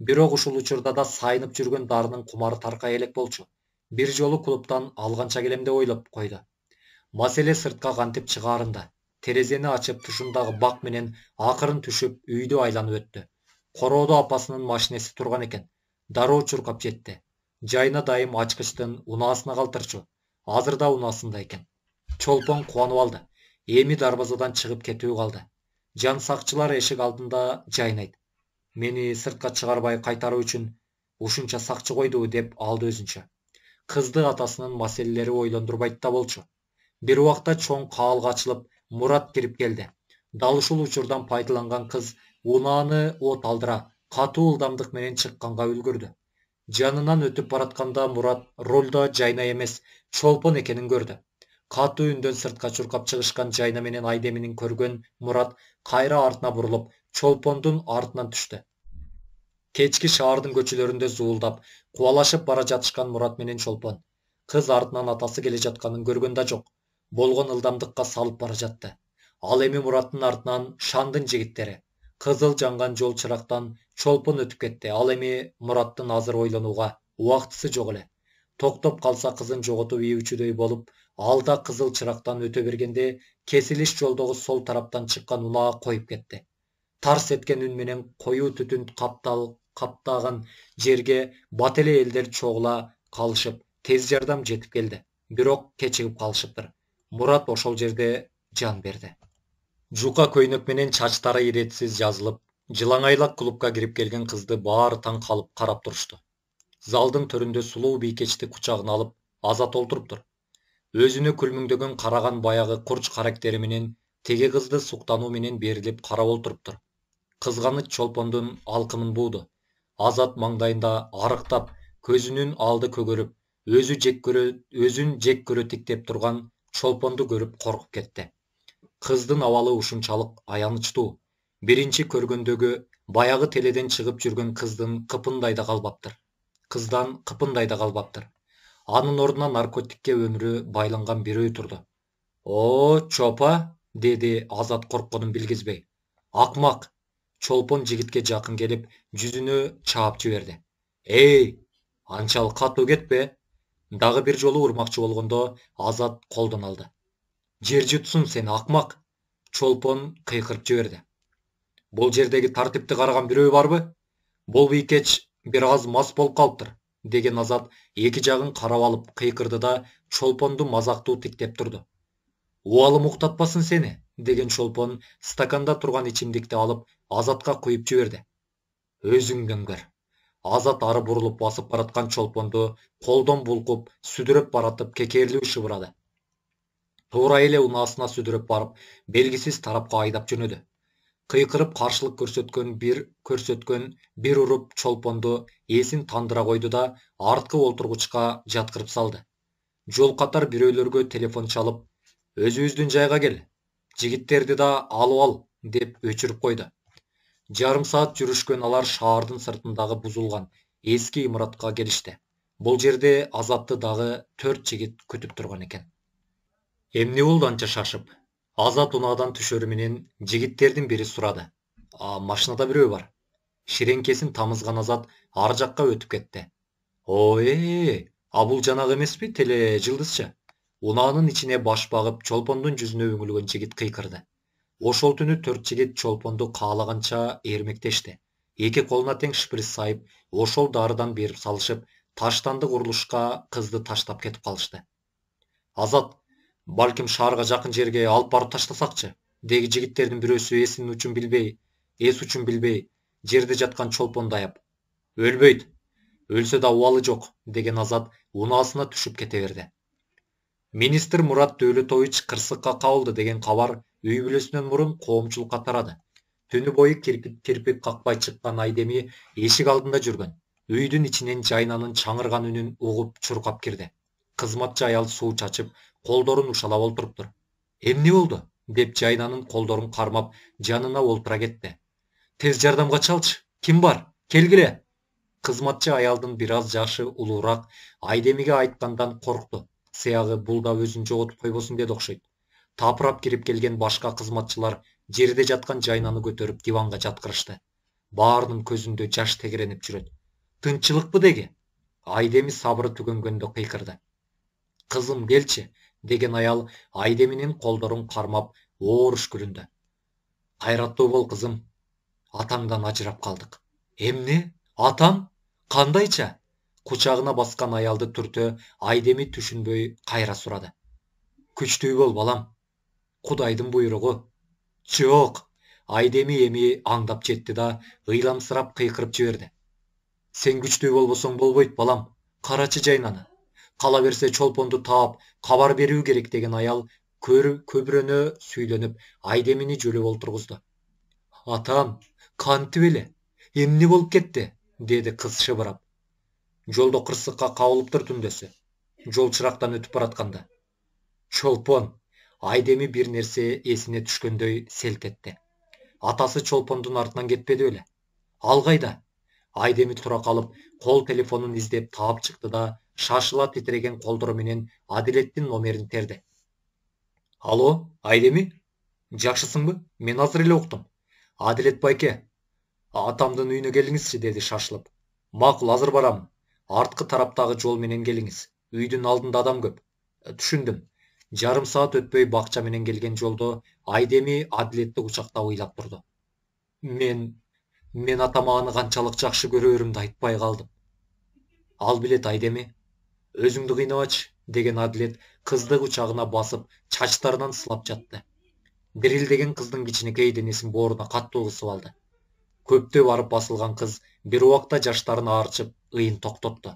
Бирок ушул учурда да сайынып жүргөн дарынын кумары таркай элек болчу. Бир жолу клубдан алганча келем деп ойлоп койду. Маселе сыртка кантип чыгаарында. Терезени ачып тушундагы бак менен акырын түшүп үйдү айланып өттү. Короодо апасынын машинеси турган экен. Дароо чуркап жетти. Жайна дайым ачкычтын унаасына калтырчу. Азыр да унаасында экен. Чолпон кубанып алды. Эми дарбазадан чыгып кетүү калды. Жан сакчылар эшик алдында жайнайт. Мени сыртка чыгарбай кайтаруу үчүн ушунча сакчы койду деп алды өзүнчө. Кызды атасынын маселелери ойлондурбайт да болчу. Бир убакта чоң каалга ачылып, Мурат кирип келди. Дал ушул учурдан пайдаланган кыз унааны от алдыра, катуу ылдамдык менен чыкканга үлгүрдү. Жанынан өтүп баратканда Мурат ролдо Жайна эмес, Чолпон экенин көрдү. Катуу үндөн сыртка чуркап чыгышкан Жайна менен Айдеминин көргөн Мурат кайра артына бурулуп, Чолпондун артынан түштү. Кечки шаардын көчөлөрүндө зуулдап, кубалашып бара жатышкан Мурат менен Чолпон. Кыз артынан атасы келе жатканын көргөн да жок. Болгон ылдамдыкка салып бара жатты. Ал эми Мураттын артынан Шандын жигиттери. Кызыл жанган жол чырактан Чолпон өтүп кетти. Ал эми Мураттын азыр ойлонууга убактысы жок эле. Токтоп калса кызын жоготуп ийүүчүдөй болуп, алда кызыл чырактан өтө бергенде кесилиш жолдогу сол тараптан чыккан унаа коюп кетти. Тарс эткен үн менен коюу түтүн каптаган жерге бат эле элдер чогула калышып, тез жардам жетип келди. Бирок кечигип калышыптыр. Мурат ошол жерде жан берди. Жука көйнөк менен чачтары иретсиз жазылып, жылаңайлак клубка кирип келген кызды баары таң калып карап турушту. Залдын төрүндө сулуу бийкечти кучагына алып, Азат олтуруптур. Өзүнө күлмүңдөгөн караган баягы курч карактери менен теге кызды суктануу менен берилип карап олтуруптур. Кызганыч Чолпондун алкымын бууду. Азат маңдайында арыктап, көзүнүн алды көгөрүп, өзүн жек көрө тиктеп турган Чолпонду көрүп коркуп кетти. Кыздын абалы ушунчалык аянычтуу. Биринчи көргөндөгү баягы теледен чыгып жүргөн кыздан кыпындай да калбаптыр. Анын ордуна наркотикке өмүрү байланган бирөө турду. О, Чопа, деди Азат коркконун билгизбей. Акмак. Чолпон жигитке жакын келип, жүзүнө чаап жиберди. Эй, анчалык катуу кетпе. Дагы бир жолу урмакчы болгондо Азат колдон алды. Жер жутсун сени, акмак. Чолпон кыйкырып жиберди. Бул жердеги тартипти караган бирөө барбы? Бул бийкеч бир аз мас болуп калыптыр, деген Азат эки жагын карап алып кыйкырды да Чолпонду мазактуу тиктеп турду. Убалым уктатпасын сени, деген Чолпон стаканда турган ичимдикти алып Азатка куюп жиберди. Өзүңдөн көр. Азат ары бурулуп басып бараткан Чолпонду колдон булкуп, сүдүрөп баратып кекерлүү шыбырады. Туура эле унаасына сүдүрөп барып, белгисиз тарапка айдап жөнөдү. Кыйкырып каршылык көрсөткөн бир уруп Чолпонду эсин тандыра койду да арткы олтургучка жаткырып салды. Жол катар бирөөлөргө телефон чалып, өзүбүздүн жайга кел, жигиттерди да алып ал, деп өчүрүп койду. Жарым саат жүрүшкөн алар шаардын сыртындагы бузулган эски имаратка келишти. Бул жерде Азатты дагы 4 жигит күтүп турган экен. Эмне болду анча шашып? Азат унаадан түшөрү менен жигиттердин бири сурады. Машинада бирөө бар. Ширеңкесин тамызган Азат ар жакка өтүп кетти. Бул жанагы эмеспи, теле жылдызчы? Унаанын ичине баш багып, Чолпондун жүзүнө үңүлгөн жигит кыйкырды. Ошол түнү 4 жигит Чолпонду каалаганча эрмектешти. Эки колуна тең шприц сайып, ошол дарыдан берип салышып, таштанды курулушка кызды таштап кетип калышты. Азат, балким шаарга жакын жерге алып барып таштасакчы, деги жигиттердин бирөөсү эс учун билбей, жерде жаткан чолпонду аяп. Өлбөйт, өлсө да убалы жок, деген Азат унаасына түшүп кете берди. Министр Мурат Дөөлөтович кырсыкка кабылды деген кабар үй бүлөсүнөн мурун коомчулукка тарады. Түнү бою кирпик какпай чыккан Айдеми эшик алдында жүргөн. Үйдүн ичинен Жайнанын чаңырган үнүн угуп чуркап кирди. Кызматчы аял суу чачып, колдорун ушалап олтуруптур. Эмне болду? Деп Жайнанын колдорун кармап, жанына олтура кетти. Тез жардамга чалчы. Ким бар? Келгиле. Кызматчы аялдын бир аз жашы улуураак Айдемиге айткандан коркту. Сыягы бул да өзүн жоготуп койбосун деди окшойт. Тапырап кирип келген башка кызматчылар жерде жаткан Жайнаны көтөрүп диванга жаткырышты. Баарынын көзүндө жаш тегеренип жүрөт. Тынччылыкпы деги? Айдеми сабыры түгөнгөндө кыйкырды. Кызым келчи, деген аял Айдеминин колдорун кармап оор үшкүрүндү. Кайраттуу бол кызым. Атаңдан ажырап калдык. Эмне? Атам? Кандайча? Кучагына баскан аялды түртө Айдеми түшүнбөй кайра сурады. Күчтүү бол балам. Кудайдын буйругу. Жок. Айдеми эми аңдап жетти да ыйламсырап кыйкырып жиберди. Сен күчтүү болбосоң болбойт балам. Карачы Жайнаны. Кала берсе чолпонду таап кабар берүү керек, деген аял көбүрөнө сүйлөнүп Айдемини жөлөп олтургузду. Атам, кантип эле? Эмне болуп кетти? Деди кыз шыбырап. Жолдо кырсыкка кабылыптыр түндөсү. Жол чырактан өтүп баратканда. Чолпон. Айдеми бир нерсе эсине түшкөндөй селт этти. Атасы чолпондун артынан кетпеди беле? Ал кайда? Айдеми тура калып, кол телефонун издеп таап чыкты да шашыла титиреген колдору менен Адилеттин номерин терди. Алло, Айдеми? Жакшысыңбы? Мен азыр эле уктум. Адилет байке, атамдын үйүнө келиңизчи, деди шашылып. Макул, азыр барам. Арткы тараптагы жол менен келиңиз. Үйдүн алдында адам көп. Түшүндүм. Жарым саат өтпөй бакча менен келген жолдо Айдеми Адилетти кучактап ыйлап турду. Мен атама аны канчалык жакшы көрөрүмдү айтпай калдым. Ал билет Айдеми. Өзүңдү кыйнабачы, деген Адилет кызды кучагына басып, чачтарынан сылап жатты. Дирилдеген кыздын кичинекей денесин бооруна каттуу кысып алды. Көптөп барып басылган кыз бир убакта жаштарын аарчып, ыйын токтотту.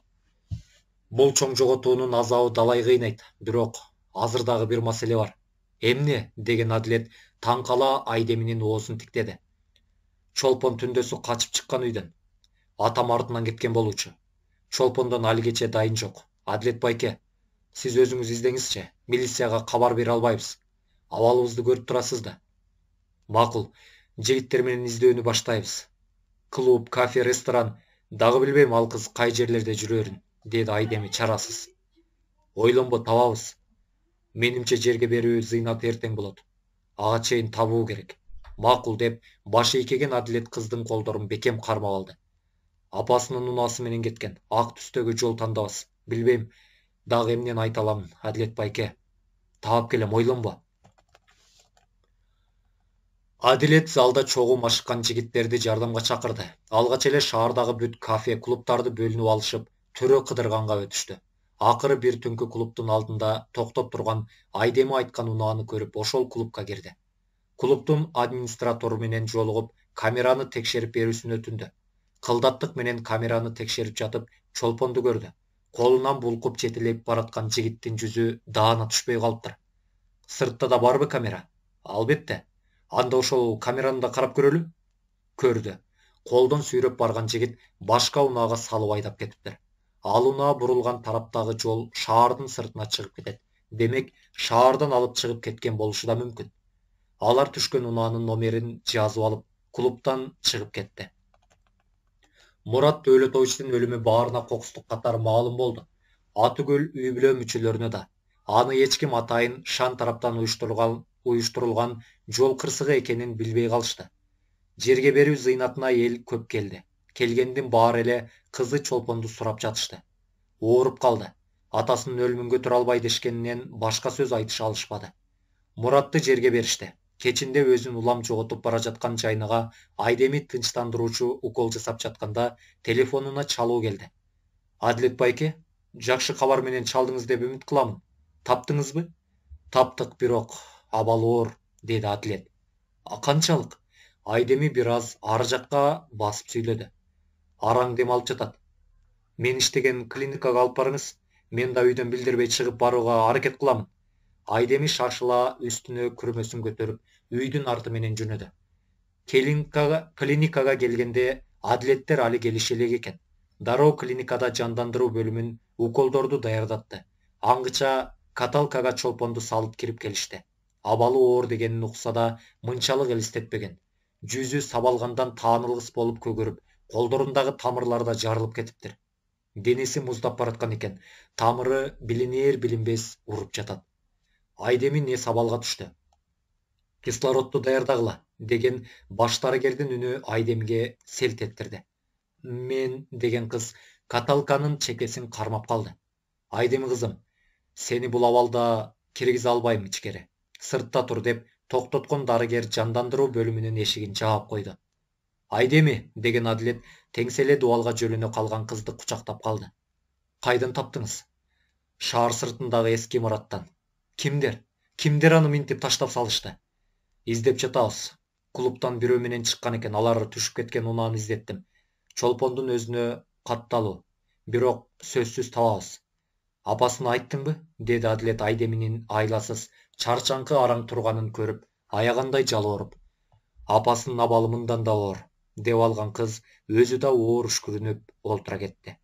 Бул чоң жоготуунун азабы далай кыйнайт, бирок азыр дагы бир маселе бар. Эмне? Деген Адилет таң кала Айдеминин оозун тиктеди. Чолпон түндөсү качып чыккан үйдөн. Атам артынан кеткен болчу. Чолпондон алигече дайын жок. Адилет байке, сиз өзүңүз издеңизчи. Милицияга кабар бере албайбыз. Абалыбызды көрүп турасыз да. Макул, жигиттер менен издөөнү баштайбыз. Клуб, кафе, ресторан, дагы билбейм ал кыз кай жерлерде жүрөрүн, деди Айдеми чарасыз. Ойлонбо, табабыз. Менимче жерге берүү зыйнаты эртең болот. Ага чейин табуу керек. Макул, деп башы ийкеген Адилет кыздын колдорун бекем кармап алды. Апасынын унаасы менен кеткен. Ак түстөгү жол тандабас. Билбейм, дагы эмнени айта алам, Адилет байке. Таап келем, ойлонбо. Адилет залда чогум ашыккан жигиттерди жардамга чакырды. Алгач эле шаардагы бүт кафе, клубтарды бөлүнүп алышып, төрө кыдырганга өтүштү. Акыры бир түнкү клубтун алдында токтоп турган Айдеми айткан унааны көрүп, ошол клубка кирди. Клубтун администратору менен жолугуп, камераны текшерип берүүсүн өтүндү. Кылдаттык менен камераны текшерип жатып, чолпонду көрдү. Колунан булкуп жетелеп бараткан жигиттин жүзү даана түшпөй калыптыр. Сыртта да барбы камера? Албетте. Анда ошол камераны да карап көрөлү? Көрдү. Колдон сүйрөп барган жигит башка унаага салып айдап кетиптир. Ал унаа бурулган тараптагы жол шаардын сыртына чыгып кетет. Демек, шаардан алып чыгып кеткен болушу да мүмкүн. Алар түшкөн унаанын номерин жазып алып, клубтан чыгып кетти. Мурат Дөөлөтовичтин өлүмү баарына кокустук катары маалым болду. Атүгүл үй бүлө мүчөлөрүнө да. Аны эч ким атайын Шан тараптан уюштурулган жол кырсыгы экенин билбей калышты. Жерге берүү зыйнатына эл көп келди. Келгендин баары эле кызы Чолпонду сурап жатышты. Ооруп калды. Атасынын өлүмүн көтөрө албай дешкенинен башка сөз айтыша алышпады. Murat'ты жерге беришти. Кечинде өзүн улам жоготуп бара жаткан Жайныга Айдеми тынчтандыруучу укол жасап жатканда телефонуна чалуу келди. Адилет байке, жакшы кабар менен чалдыңыз деп үмүт кыламын. Таптыңызбы? Таптык, бирок абалы оор, деди Адилет. Канчалык? Айдеми бир аз ары жакка басып сүйлөдү. Араң дем алып жатат. Мен иштеген клиникага алып барыңыз. Мен да үйдөн билдирбей чыгып барууга аракет кыламын. Айдеми шашыла үстүнө күрмөсүн көтөрүп, үйдүн арты менен жөнөдү. Клиникага келгенде Адилеттер али келише элек экен. Дароо клиникада жандандыруу бөлүмүн уколдорду даярдатты. Аңгыча каталкага чолпонду салып кирип келишти. Абалы оор дегенин укса да мынчалык элестетпеген. Жүзү сабалгандан таанылгыс болуп көгөрүп, колдорундагы тамырлар да жарылып кетиптир. Денеси муздап бараткан экен. Тамыры билинер билинбес уруп жатат. Айдеми не сабалга түштү. Кислородду даярдагыла, деген баш дарыгердин үнү Айдемге селт эттирди. Мен, деген кыз каталканын чекесин кармап калды. Айдеми кызым, сени бул абалда киргизе албайм ичкери. Сыртта тур деп токтоткон дарыгер жандандыруу бөлүмүнүн эшигин жаап койду. Айдеми, деген Адилет теңселе дубалга жөлөнө калган кызды кучактап калды. Кайдан таптыңыз? Шаар сыртындагы эски имараттан. Кимдер аны минтип таштап салышты? Издеп жатабыз. Клубтан бирөө менен чыккан экен, алар түшүп кеткен унааны издеттим. Чолпондун өзүнө катталуу. Бирок сөзсүз табабыз. Апасына айттыңбы? Деди Адилет Айдеминин айласыз, чарчаңкы араң турганын көрүп, аягандай жалооруп. Апасынын абалы мындан да оор, деп алган кыз өзү да оор үшкүрүнүп олтура кетти.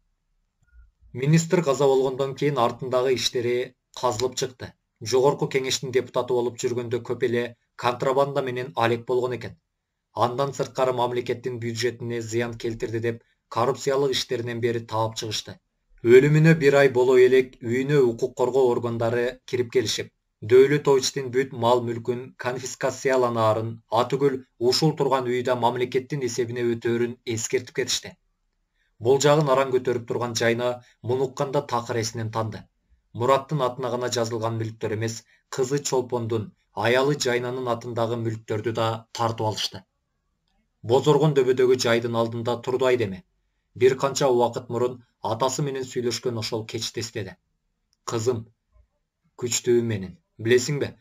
Министр каза болгондон кийин артындагы иштери казылып чыкты. Жогорку кеңештин депутаты болуп жүргөндө көп эле контрабанда менен алек болгон экен. Андан сырткары мамлекеттин бюджетине зыян келтирди деп коррупциялык иштеринен бери таап чыгышты. Өлүмүнө бир ай боло элек үйүнө укук коргоо органдары кирип келишип, Дөөлөт Очтун бүт мал мүлкүн конфискацияланаарын, атүгүл ушул турган үйдө мамлекеттин эсебине өтөөрүн эскертип кетишти. Бул жагын араң көтөрүп турган Жайна муну укканда такыр эсинен танды. Мураттын атына гана жазылган мүлктөр эмес, кызы Чолпондун, аялы Жайнанын атындагы мүлктөрдү да тартып алышты. Бозоргон дөбөдөгү жайдын алдында турду Айдеме. Бир канча убакыт мурун атасы менен сүйлөшкөн ошол кечти эстеди. Кызым, күчтүүм менен, билесиңби,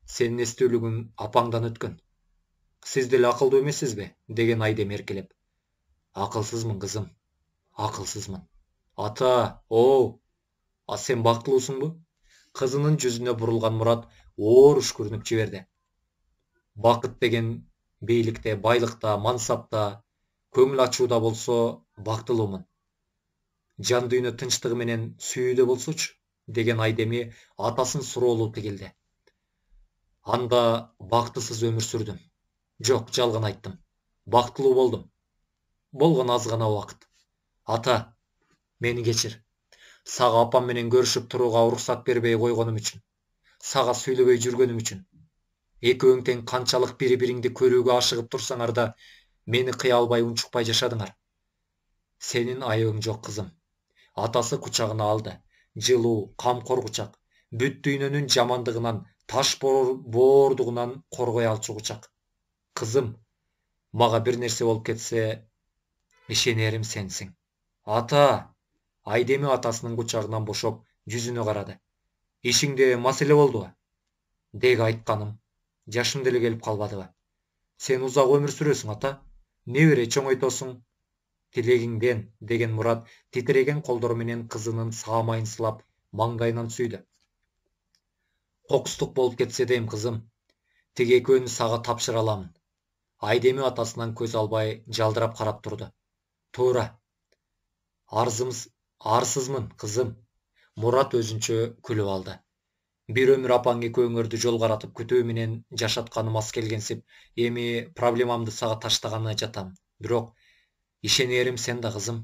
сенин эстүүлүгүң апаңдан өткөн. Сиз деле акылдуу эмессизби? Деген Айдем эркелеп. Акылсызмын, кызым, акылсызмын. Ата, а сен бактылуусуңбу? Кызынын жүзүнө бурулган Мурат оор үшкүрүнүп жиберди. Бакыт деген бийликте, байлыкта, мансапта, көңүл ачууда болсо бактылуумун. Жан дүйнө тынчтыгы менен сүйүүдө болсочу, деген Айдеми атасын суроолуу тигилди. Анда бактысыз өмүр сүрдүм. Жок, жалган айттым. Бактылуу болдум. Болгон аз гана убакыт. Ата, мени кечир. Сага апам менен көрүшүп турууга уруксат бербей койгонум үчүн. Сага сүйлөбөй жүргөнүм үчүн. Экөөң тең канчалык бири-бириңди көрүүгө ашыгып турсаңар да, мени кыя албай унчукпай жашадыңар. Сенин айыбың жок, кызым. Атасы кучагына алды. Жылуу, камкор кучак. Бүт дүйнөнүн жамандыгынан, таш боордугунан коргой алчу кучак. Кызым, мага бир нерсе болуп кетсе, ишенерим сенсиң. Ата! Айдеми атасынын кучагынан бошоп, жүзүнө карады. Ишиңде маселе болдубу? Деги айтканым, жашым деле келип калбадыбы? Сен узак өмүр сүрөсүң, ата. Небере чоңойтосуң? Тилегиңден, деген Мурат титиреген колдору менен кызынын саамайын сылап, маңдайынан сүйдү. Кокустук болуп кетсе дейм, кызым. Тиги экөөнү сага тапшыра аламын. Айдеми атасынан көз албай жалдырап карап турду. Туура. Арсызмын, кызым. Мурат өзүнчө күлүп алды. Бир өмүр апаң экөөңөрдү жол каратып күтүү менен жашатканым аз келгенсип, эми проблемамды сага таштаганы жатам. Бирок ишенерим сен да, кызым.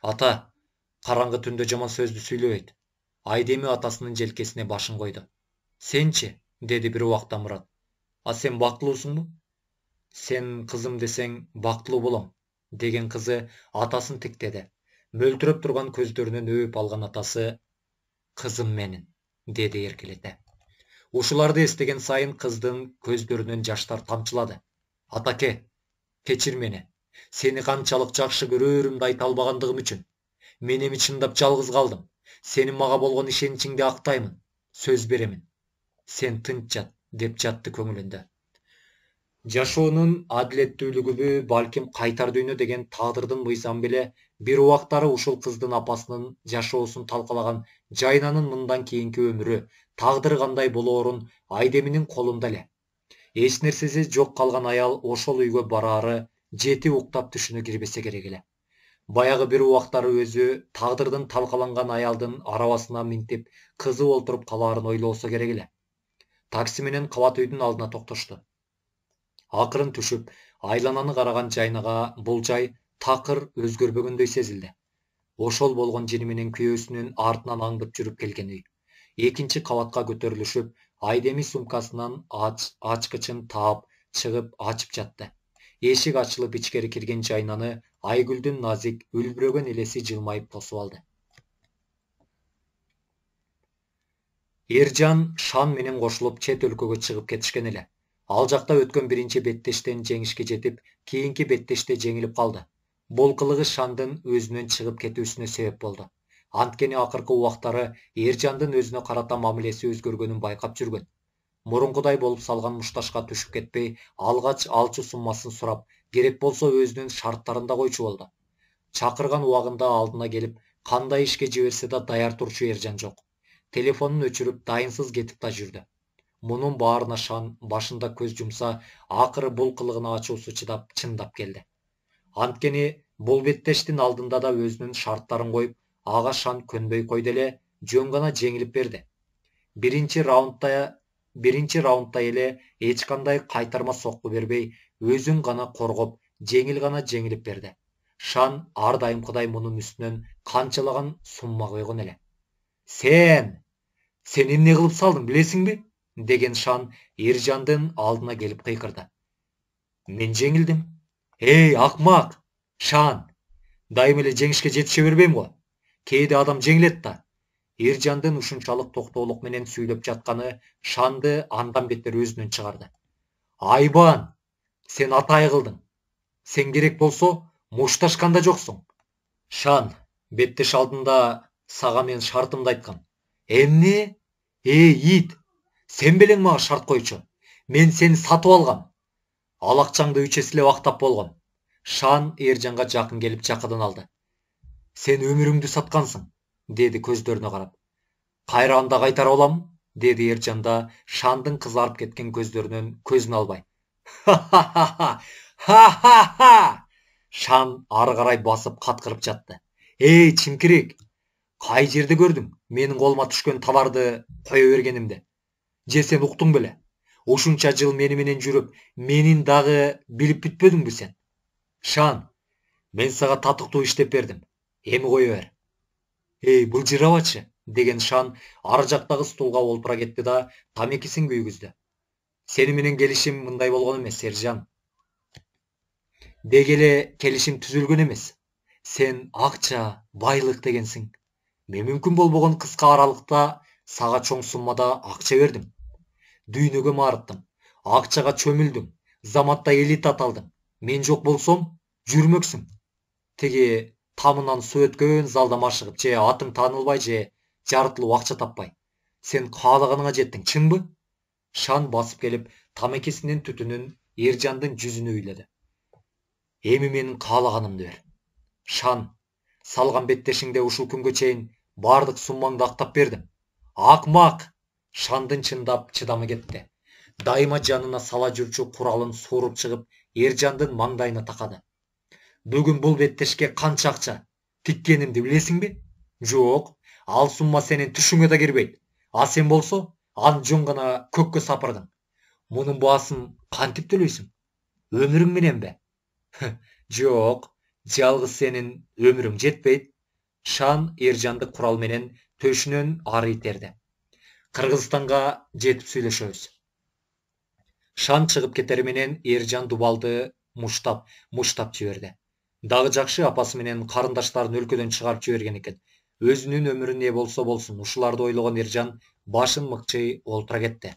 Ата, караңгы түндө жаман сөздү сүйлөбөйт. Айдеми атасынын желкесине башын койду. Сенчи? Деди бир убакта Мурат. А сен бактылуусуңбу? Сен кызым десең бактылуу болом, деген кызы атасын тиктеди. Мөлтүрөп турган көздөрүнөн өп алган атасы, кызым менин, деди эркелете. Ушуларды эстеген сайын кыздын көздөрүнөн жаштар тамчылады. Атаке, кечир мени. Сени канчалык жакшы көрөрүмдү айта албагандыгым үчүн. Мен эми чындап жалгыз калдым. Сенин мага болгон ишеничиңди актаймын. Сөз беремин. Сен тынч жат, деп жатты көңүлүндө. Жашоонун адилеттүүлүгүбү, балким кайтар дүйнө деген тагдырдын мыйзамы беле бир убактары ушул кыздын апасынын жашоосун талкалаган Жайнанын мындан кийинки өмүрү, тагдыры кандай болоорун Айдеминин колунда эле. Эч нерсеси жок калган аял ошол үйгө бараары жети уктап түшүнө кирбесе керек эле. Баягы бир убактары өзү тагдырдын талкаланган аялдын арабасына минтип кызып олтуруп калаарын ойлосо керек эле. Такси менен кабат үйдүн алдына токтошту. Акырын түшүп, айлананы караган Жайнага бул жай такыр өзгөрбөгөндөй сезилди. Ошол болгон жини менен күйөөсүнүн артынан аңдып жүрүп келген үй. Экинчи кабатка көтөрүлүшүп, Айдеми сумкасынан ачкычын таап чыгып ачып жатты. Эшик ачылып ичкери кирген Жайнаны Айгүлдүн назик, үлбүрөгөн элеси жылмайып тосуп алды. Эржан Шан менен кошулуп чет өлкөгө чыгып кетишкен эле. Ал жакта өткөн биринчи беттештен жеңишке жетип, кийинки беттеште жеңилип калды. Бул кылыгы Шандын өзүнөн чыгып кетүүсүнө себеп болду. Анткени акыркы убактары Эржандын өзүнө карата мамилеси өзгөргөнүн байкап жүргөн. Мурункудай болуп салган мушташка түшүп кетпей, алгач алчу суммасын сурап, керек болсо өзүнүн шарттарын да койчу болду. Чакырган убагында алдына келип, кандай ишке жиберсе да даяр турчу Эржан жок. Телефонун өчүрүп, дайынсыз кетип да жүрдү. Мунун баарына Шан башында көз жумса, акыры бул кылыгына ачуусу чындап келди. Анткени бул беттештин алдында да өзүнүн шарттарын коюп, ага Шан көнбөй койду эле, жөн гана жеңилип берди. Биринчи раундда эле эч кандай кайтарма сокку бербей, өзүн гана коргоп, жеңил гана жеңилип берди. Шан ар дайымкыдай мунун үстүнөн канчалаган сумма койгон эле. Сен эмне кылып салдың, билесиңби? Деген Шан Эржандын алдына келип кыйкырды. Мен жеңилдим. Эй, акмак! Шан, дайым эле жеңишке жетише бербейм го. Кээде адам жеңилет да. Эржандын ушунчалык токтоолук менен сүйлөп жатканы Шанды андан бетер өзүнөн чыгарды. Айбан, сен атай кылдың. Сен керек болсо мушташканда жоксуң. Шан, беттеш алдында сага мен шартымды айткам. Эмне? Эй, ит! Сен белең мага шарт койчу. Мен сени сатып алгам. Ал акчаңды 3 эселеп актап болгом. Шан Эржанга жакын келип жакыдан алды. Сен өмүрүңдү саткансың, деди көздөрүнө карап. Кайра анда кайтара алам, деди Эржан да Шандын кызарып кеткен көздөрүнөн көзүн албай. Ха-ха-ха! Шан ары карай басып каткырып жатты. Эй, чимкирек! Кай жерде көрдүң менин колума түшкөн товарды кое бергенимди? Же сен уктуң беле? Ушунча жыл мени менен жүрүп, менин дагы билип бүтпөдүңбү сен? Шан, мен сага татыктуу иштеп бердим. Эми кое бер. Эй, былжырабачы, деген Шан ар жактагы стулга олтура кетти да тамекисин күйгүздү. Сени менен келишим мындай болгон эмес, Эржан. Деги эле келишим түзүлгөн эмес. Сен акча, байлык дегенсиң. Мен мүмкүн болбогон кыска аралыкта сага чоң суммада акча бердим. Дүйнөгө марыттым. Акчага чөмүлдүң. Заматта элита аталдың. Мен жок болсом, жүрмөксүң. Тиги тамынан суу өткөн залда машыгып, же атың таанылбай, же жарытылып акча таппай. Сен каалаганыңа жеттиң, чынбы? Шан басып келип, тамекисинин түтүнүн Эржандын жүзүнө үйлөдү. Эми менин каалаганымды бер. Шан, салган беттешиңде ушул күнгө чейин бардык суммаңды актап бердим. Акмак! Шандын чындап чыдамы кетти. Дайыма жанына сала жүрчү куралын сууруп чыгып, Эржандын маңдайына такады. Бүгүн бул беттешке канча акча тиккенимди билесиңби? Жок, ал сумма сенин түшүңө да кирбейт. А сен болсо, аны жөн гана көккө сапырдың. Мунун баасын кантип төлөйсүң? Өмүрүң мененби? Жок, жалгыз сенин өмүрүң жетпейт. Шан Эржанды курал менен төшүнөн ары итерди. Кыргызстанга жетип сүйлөшөбүз. Шан чыгып кетери менен Эржан Дубалды муштап жиберди. Дагы жакшы апасы менен карындаштарын өлкөдөн чыгарып жиберген экен. Өзүнүн өмүрү не болсо болсун, ушуларды ойлогон Эржан башын мыкчый олтура кетти.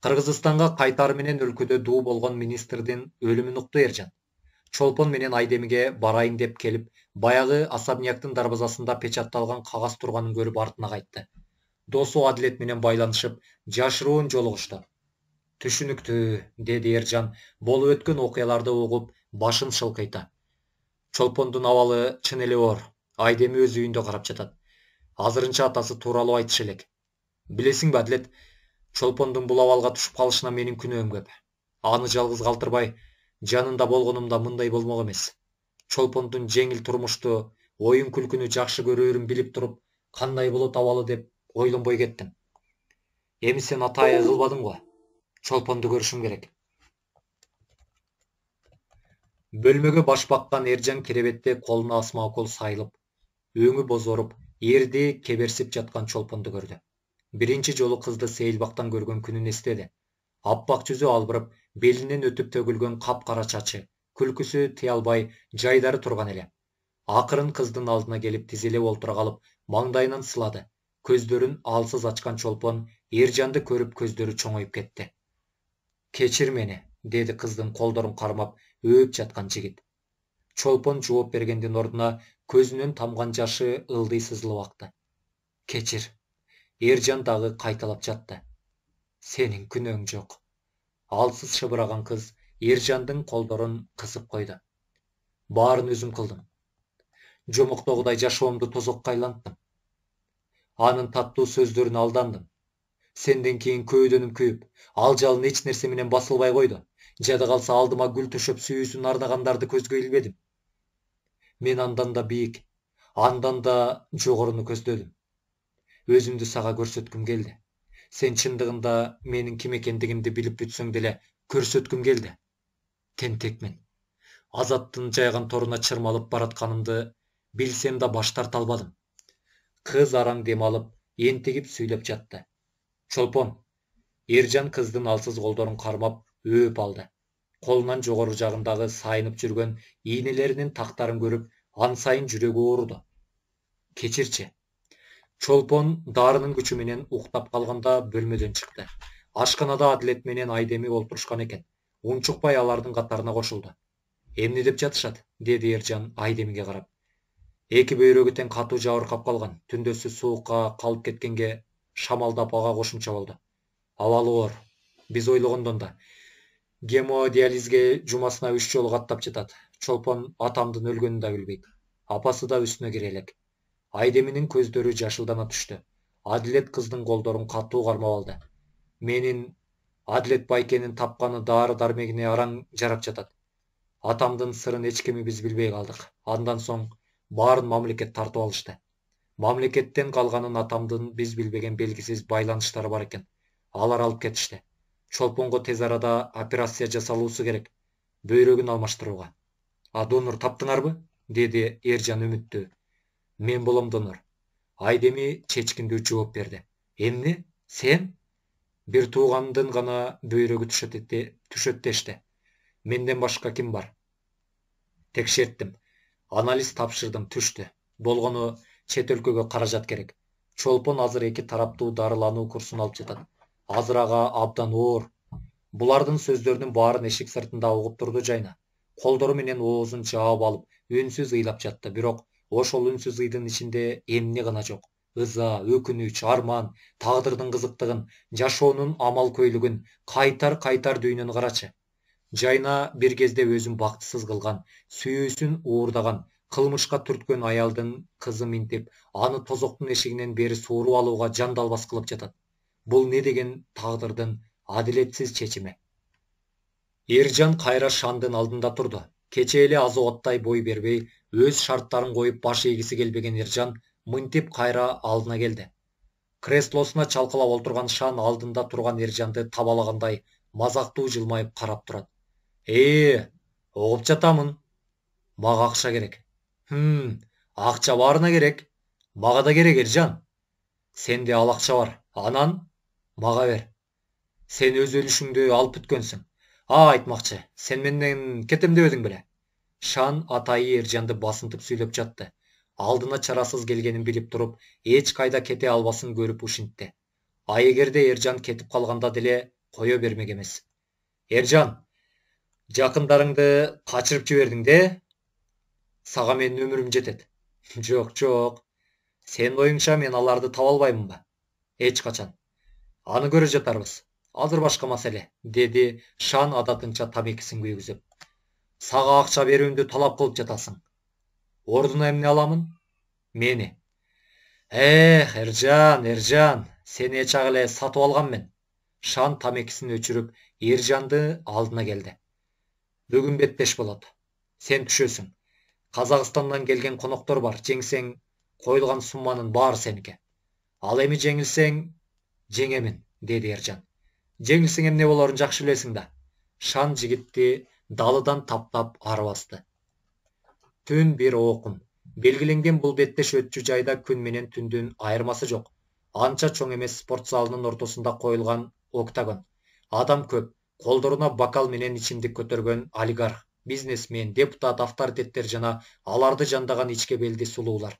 Кыргызстанга кайтары менен өлкөдө дуу болгон министрдин өлүмүн укту Эржан. Чолпон менен Айдемиге барайын деп келип, баягы особняктын дарбазасында печатталган кагаз турганын көрүп артына кайтты. Досу Адилет менен байланышып, жашыруун жолугушту. Түшүнүктүү, деди Эржан, болуп өткөн окуяларды угуп, башын шылкыйта. Чолпондун абалы чын эле оор. Айдеми өз үйүндө карап жатат. Азырынча атасы тууралуу айтыш элек. Билесиңби, Адилет, Чолпондун бул абалга түшүп калышына менин күнөөм көп. Аны жалгыз калтырбай, жанында болгонумда мындай болмок эмес. Чолпондун жеңил турмушту, оюн күлкүнү жакшы көрөрүн билип туруп, кандай болот абалы деп ойлонбой кеттим. Эми сен атайы кылбадың го. Чолпонду көрүшүм керек. Бөлмөгө баш баккан Эржан керебетте колуна асма укол сайылып, өңү бозоруп, эрди кеберсип жаткан Чолпонду көрдү. Биринчи жолу кызды сейилбактан көргөн күнүн эстеди. Аппак жүзү албырып, белинен өтүп төгүлгөн капкара чачы, күлкүсү тыя албай жайдары турган эле. Акырын кыздын алдына келип тизелеп олтура калып, маңдайынан сылады. Көздөрүн алсыз ачкан Чолпон Эржанды көрүп көздөрү чоңоюп кетти. Кечир мени, деди кыздын колдорун кармап өөп жаткан жигит. Чолпон жооп бергендин ордуна көзүнөн тамган жашы ылдый сызылып акты. Кечир. Эржан дагы кайталап жатты. Сенин күнөөң жок. Алсыз шыбыраган кыз Эржандын колдорун кысып койду. Баарын өзүм кылдым. Жомоктогудай жашоомду тозокко айланттым. Анын таттуу сөздөрүнө алдандым. Сенден кийин көөдөнүм күйүп, ал жалын эч нерсе менен басылбай койду. Жада калса алдыма гүл төшөп сүйүүсүн ардагандарды көзгө илбедим. Мен андан да бийик, андан да жогоруну көздөдүм. Өзүмдү сага көрсөткүм келди. Сен чындыгында менин ким экендигимди билип бүтсөң деле көрсөткүм келди. Тентекмин. Азаттын жайган торуна чырмалып баратканымды билсем да баш тарта албадым. Кыз араң дем алып, энтигип сүйлөп жатты. Чолпон. Эржан кыздын алсыз колдорун кармап өөп алды. Колунан жогору жагындагы сайынып жүргөн ийнелеринин тактарын көрүп, ан сайын жүрөгү ооруду. Кечирчи. Чолпон дарынын күчү менен уктап калганда бөлмөдөн чыкты. Ашканада Адилет менен Айдеми олтурушкан экен. Унчукпай алардын катарына кошулду. Эмне деп жатышат, деди Эржан Айдемиге карап. Эки бөйрөгү тең катуу жабыркап калган. Түндөсү суукка калып кеткенге шамалдап ага кошумча болду. Абалы оор. Биз ойлогондон да. Гемодиализге жумасына 3 жолу каттап жатат. Чолпон атамдын өлгөнүн да билбейт. Апасы да үстүнө кире элек. Айдеминин көздөрү жашылдана түштү. Адилет кыздын колдорун катуу кармап алды. Менин Адилет байкенин тапканы дары дармегине араң жарап жатат. Атамдын сырын эч кимибиз билбей калдык. Андан соң баарын мамлекет тартып алышты. Мамлекеттен калганын атамдын биз билбеген белгисиз байланыштары бар экен. Алар алып кетишти. Чолпонго тез арада операция жасалуусу керек. Бөйрөгүн алмаштырууга. А донор таптыңарбы? Деди Эржан үмүттүү. Мен болом донор. Айдеми чечкиндүү жооп берди. Эмне? Сен? Бир туугандын гана бөйрөгү түшөт дешти. Менден башка ким бар? Текшерттим. Анализ тапшырдым, түштү. Болгону чет өлкөгө каражат керек. Чолпон азыр эки тараптуу дарылануу курсун алып жатат. Азыр ага абдан оор. Булардын сөздөрүнүн баарын эшик сыртында угуп турду Жайна. Колдору менен оозун жаап алып, үнсүз ыйлап жатты. Бирок ошол үнсүз ыйдын ичинде эмне гана жок. Ыза, өкүнүч, арман, тагдырдын кызыктыгын, жашоонун амал көйлүгүн, кайтар дүйнөнү карачы. Жайна бир кезде өзүн бактысыз кылган, сүйүүсүн уурдаган, кылмышка түрткөн аялдын кызы минтип, аны тозоктун эшигинен бери сууруп алууга жандалбас кылып жатат. Бул не деген тагдырдын адилетсиз чечими. Эржан кайра Шандын алдында турду. Кече эле Азоаттай бой бербей, өз шарттарын коюп баш ийгиси келбеген Эржан мынтип кайра алдына келди. Креслосуна чалкалап олтурган Шан алдында турган Эржанды табалагандай мазактуу жылмайып карап турат. Угуп жатамын. Мага акча керек. Акча баарына керек. Мага да керек, Эржан. Сенде ал акча бар. Анан мага бер. Сен өз өлүшүңдү алып бүткөнсүң. Айтмакчы, сен менден кетем дебедиң беле? Шан атайы Эржанды басынтып сүйлөп жатты. Алдына чарасыз келгенин билип туруп, эч кайда кете албасын көрүп ушинтти. А эгерде Эржан кетип калганда деле кое бермек эмес. Эржан, Жакындарыңды качырып жибердиң де? Сага менин өмүрүм жетет. Жок, жок. Сенин оюңча мен аларды таба албаймынбы? Эч качан. Аны көрө жатарбыз. Азыр башка маселе, деди Шан адатынча тамекисин күйгүзүп. Сага акча берүүмдү талап кылып жатасың. Ордуна эмне аламын? Мени. Эржан, Эржан, сени эчак эле сатып алгам мен. Шан тамекисин өчүрүп, Эржанды алдына келди. Бүгүн беттеш болот. Сен түшөсүң. Казакстандан келген коноктор бар. Жеңсең, коюлган сумманын баары сеники. Ал эми жеңилсең, жеңемин, деди Эржан. Жеңилсең эмне болорун жакшы билесиң да. Шан жигитти далыдан таптап ары басты. Түн бир окум. Белгиленген бул беттеш өтчү жайда күн менен түндүн айырмасы жок. Анча чоң эмес спорт залынын ортосунда коюлган октагон. Адам көп. Колдоруна бокал менен ичимдик көтөргөн олигарх, бизнесмен, депутат, авторитеттер жана аларды жандаган ичке белди сулуулар.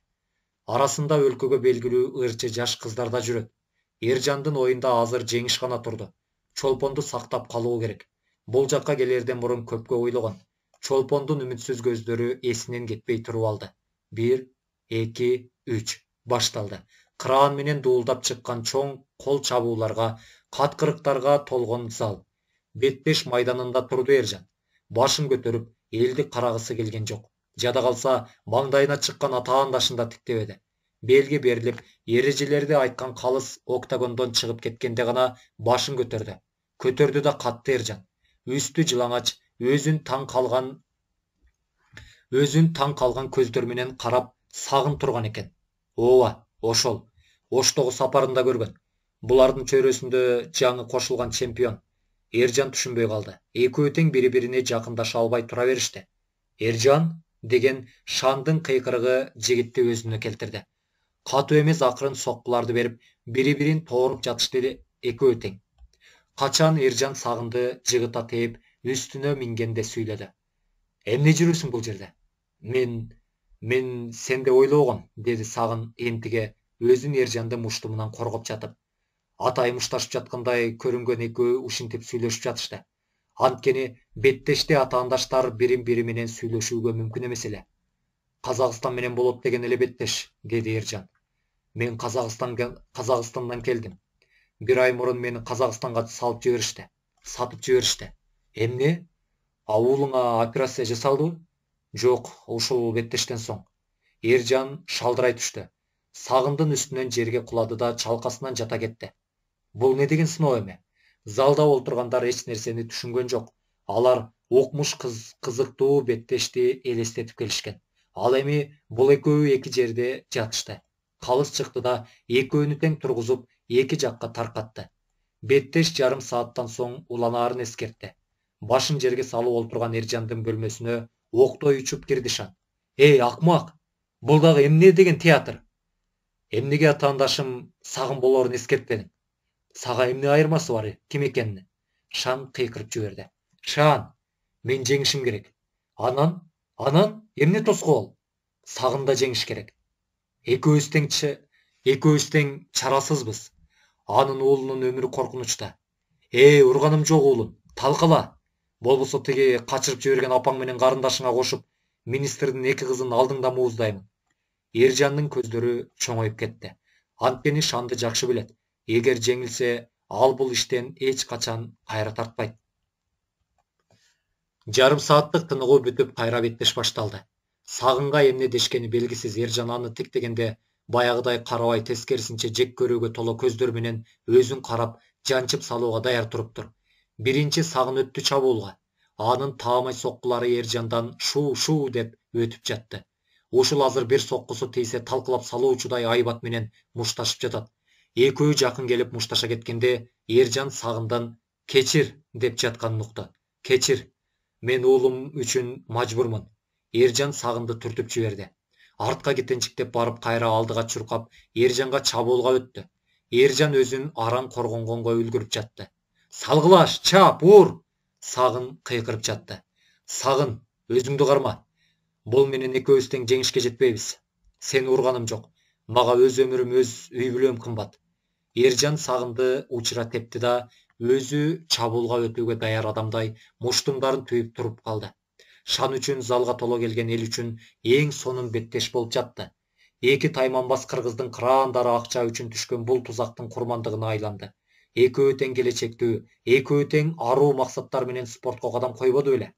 Арасында өлкөгө белгилүү ырчы жаш кыздар да жүрөт. Эржандын оюнда азыр жеңиш гана турду. Чолпонду сактап калуу керек. Бул жакка келерден мурун көпкө ойлогон. Чолпондун үмүтсүз көздөрү эсинен кетпей туруп алды. 1, 2, 3 башталды. Кран менен дуулдап чыккан чоң кол чабууларга, каткырыктарга толгон зал. Беттеш майданында турду Эржан. Башын көтөрүп, элди карагысы келген жок. Жада калса, маңдайына чыккан атаандашын да тиктебеди. Белги берилип, эрежелерди айткан калыс октагондон чыгып кеткенде гана башын көтөрдү. Көтөрдү да катты Эржан. Үстү жылаңач, өзүн таң калган көздөр менен карап сагын турган экен. Ооба, ошол. Оштогу сапарында көргөн. Булардын чөйрөсүндө жаңы кошулган чемпион. Эржан түшүнбөй калды. Экөө тең бири-бирине жакындаша албай тура беришти. Эржан деген Шандын кыйкырыгы жигитти өзүнө келтирди. Катуу эмес акырын соккуларды берип, бири-бирин тооруп жатышты экөө тең. Качан Эржан сагынды жыгыта тээп, үстүнө мингенде сүйлөдү. Эмне жүрүсүң бул жерде? Мен сенде ойлогом, деди сагын энтиге өзүн Эржанды муштумунан коргоп жатып. Атай мушташып жаткандай көрүнгөн экөө ушинтип сүйлөшүп жатышты. Анткени беттеште атаандаштар бирин-бири менен сүйлөшүүгө мүмкүн эмес эле. Казакстан менен болот деген эле беттеш, деди Эржан. Мен Казакстандан келдим. 1 ай мурун мени Казакстанга сатып жиберишти. Эмне? Абуулуңа операция жасалдыбы? Жок, ушул беттештен соң. Эржан шалдырай түштү. Сагындын үстүнөн жерге кулады да чалкасынан жата кетти. Бул не деген сыноо эме? Залда олтургандар эч нерсени түшүнгөн жок. Алар укмуш кызыктуу беттешти элестетип келишкен. Ал эми бул экөө эки жерде жатышты. Калыс чыкты да экөөнү тең тургузуп, эки жакка таркатты. Беттеш жарым сааттан соң уланаарын эскертти. Башын жерге салып олтурган Эржандын бөлмөсүнө октой учуп кирди Шан. Акмак! Бул дагы эмне деген театр? Эмнеге атаандашым сагын болоорун эскертпедиң? Сага эмне айырмасы бар ким экенин? Шан кыйкырып жиберди. Шан, мен жеңишим керек. Анан эмне тоскоол? Сагын да жеңиш керек. Экөөбүз тең чарасызбыз. Анын уулунун өмүрү коркунучта. Урганым жок уулун, талкала. Болбосо тиги качырып жиберген апаң менен карындашыңа кошуп, министрдин эки кызын алдыңда мууздаймын. Эржандын көздөрү чоңоюп кетти. Анткени Шанды жакшы билет. Эгер жеңилсе, ал бул иштен эч качан кайра тартпайт. Жарым сааттык тыныгуу бүтүп, кайра беттеш башталды. Сагынга эмне дешкени белгисиз Эржан аны тиктегенде баягыдай карабай, тескерисинче жек көрүүгө толо көздөр менен өзүн карап, жанчып салууга даяр туруптур. Биринчи сагын өттү чабуулга. Анын таамай соккулары Эржандан шу деп өтүп жатты. Ушул азыр бир соккусу тийсе талкалап салуучудай айбат менен мушташып жатат. Экөө жакын келип мушташа кеткенде Эржан сагындан кечир деп жатканын укту. Кечир. Мен уулум үчүн мажбурмун. Эржан сагынды түртүп жиберди. Артка кетенчиктеп барып кайра алдыга чуркап, Эржанга чабуулга өттү. Эржан өзүн аран коргонгонго үлгүрүп жатты. Салгылаш, чап, ур! Сагын кыйкырып жатты. Сагын, өзүңдү карма. Бул менен экөөбүз тең жеңишке жетпейбиз. Сени урганым жок. Мага өз өмүрүм, өз үй бүлөм кымбат. Эржан сагынды учура тепти да Өзү чабуулга өтүүгө даяр адамдай муштуңдарын түйүп туруп калды. Шан үчүн залга толо келген эл үчүн эң сонун беттеш болуп жатты. Эки тайманбас кыргыздын кыраандары акча үчүн түшкөн бул тузактын курмандыгына айланды. Экөө тең келечектүү, экөө тең аруу максаттар менен спортко кадам койбоду беле?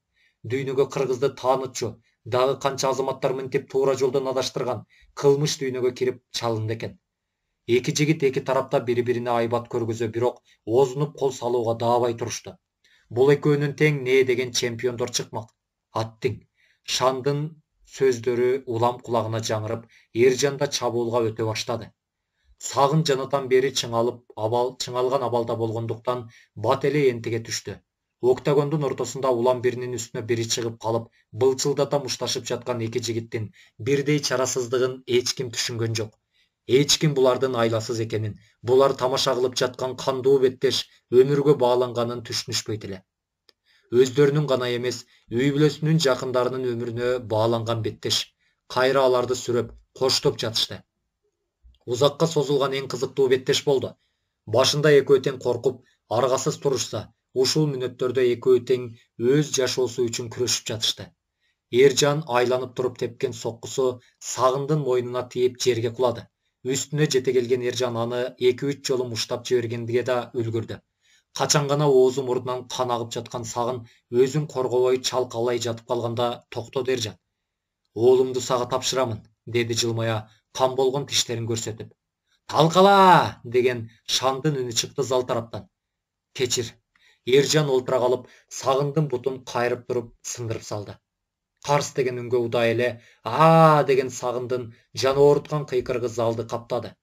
Дүйнөгө кыргызды таанытчу, дагы канча азаматтар мынтип туура жолдон адаштырган, кылмыш дүйнөгө кирип чалынды экен. Эки жигит эки тарапта бири-бирине айбат көргөзө, бирок оозунуп кол салууга даабай турушту. Бул экөөнүн тең не деген чемпиондор чыкмак. Аттиң, Шандын сөздөрү улам кулагына жаңырып, Эржан да чабуулга өтө баштады. Сагын жанатан бери чыңалган абалда болгондуктан бат эле энтиге түштү. Октагондун ортосунда улам биринин үстүнө бири чыгып калып, былчылдата мушташып жаткан эки жигиттин бирдей чарасыздыгын эч ким түшүнгөн жок. Эч ким булардын айласыз экенин, булар тамаша кылып жаткан кандуу беттеш өмүргө бааланганын түшүнүшпөйт эле. Өздөрүнүн гана эмес, үй бүлөсүнүн жакындарынын өмүрүнө бааланган беттеш. Кайра аларды сүрөп, коштоп жатышты. Узакка созулган эң кызыктуу беттеш болду. Башында экөө тең коркуп, аргасыз турушса, ушул мүнөттөрдө экөө тең өз жашоосу үчүн күрөшүп жатышты. Эржан айланып туруп тепкен соккусу Сагындын мойнуна тийип жерге кулады. Үстүнө жете келген Эржан аны 2-3 жолу муштап жибергенге да үлгүрдү. Качан гана оозу мурдунан кан агып жаткан Сагын өзүн коргобой чалкалай жатып калганда токтоду Эржан. Оолумду сага тапшырамын, деди жылмая, кан болгон тиштерин көрсөтүп. Талкала! Деген Шандын үнү чыкты зал тараптан. Кечир. Эржан олтура калып, Сагындын бутун кайрып туруп сындырып салды. Карс деген үнгө удай эле деген Сагындын жаны ооруткан кыйкырыгы залды каптады.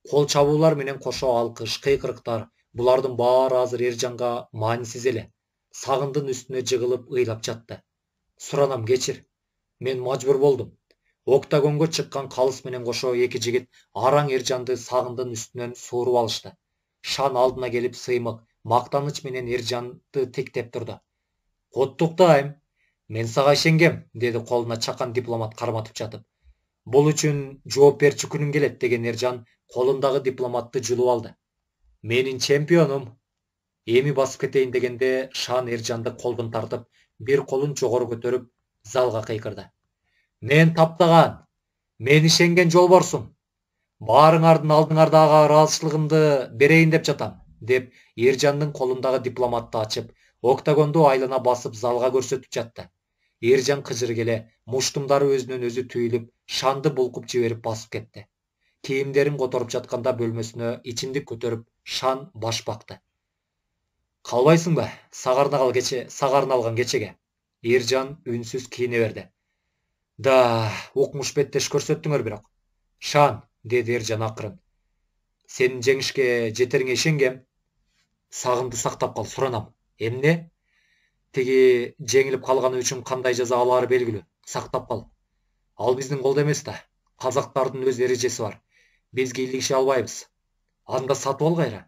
Кол чабуулар менен кошо алкыш, кыйкырыктар, булардын баары азыр Эржанга маанисиз эле. Сагындын үстүнө жыгылып ыйлап жатты. Суранам, кечир. Мен мажбур болдум. Октагонго чыккан калыс менен кошо эки жигит араң Эржанды Сагындын үстүнөн сууруп алышты. Шан алдына келип сыймык, мактаныч менен Эржанды тиктеп турду. Куттуктайм. Мен сага ишенгем, деди колуна чакан дипломат карматып жатып. Бул үчүн жооп берчү күнүң келет, деген Эржан колундагы дипломатты жулуп алды. Менин чемпионум. Эми басып кетейин дегенде Шан Эржанды колдон тартып, бир колун жогору көтөрүп, залга кыйкырды. Мен таптаган, мен ишенген жолборсум. Баарыңардын алдыңардагы ыраазычылыгымды берейин деп жатам, деп Эржандын колундагы дипломатты ачып, октагонду айлана басып залга көрсөтүп жатты. Эржан кыжырып келе, муштумдары өзүнөн өзү түйүлүп, Шанды булкуп жиберип басып кетти. Кийимдерин которуп жатканда бөлмөсүнө ичимдик көтөрүп, Шан баш бакты. Калбайсыңбы? Сагарына алган кечеге. Эржан үнсүз кийине берди. Да, укмуш беттеш көрсөттүңөр бирок. Шан, деди Эржан акырын. Сенин жеңишке жетериңе ишенгем. Сагынды сактап кал, суранам. Эмне? Тиги жеңилип калганы үчүн кандай жаза алаары белгилүү. Сактап кал. Ал биздин колдо эмес да. Казактардын өз эрежеси бар. Биз кийлигише албайбыз. Анда сатып ал кайра.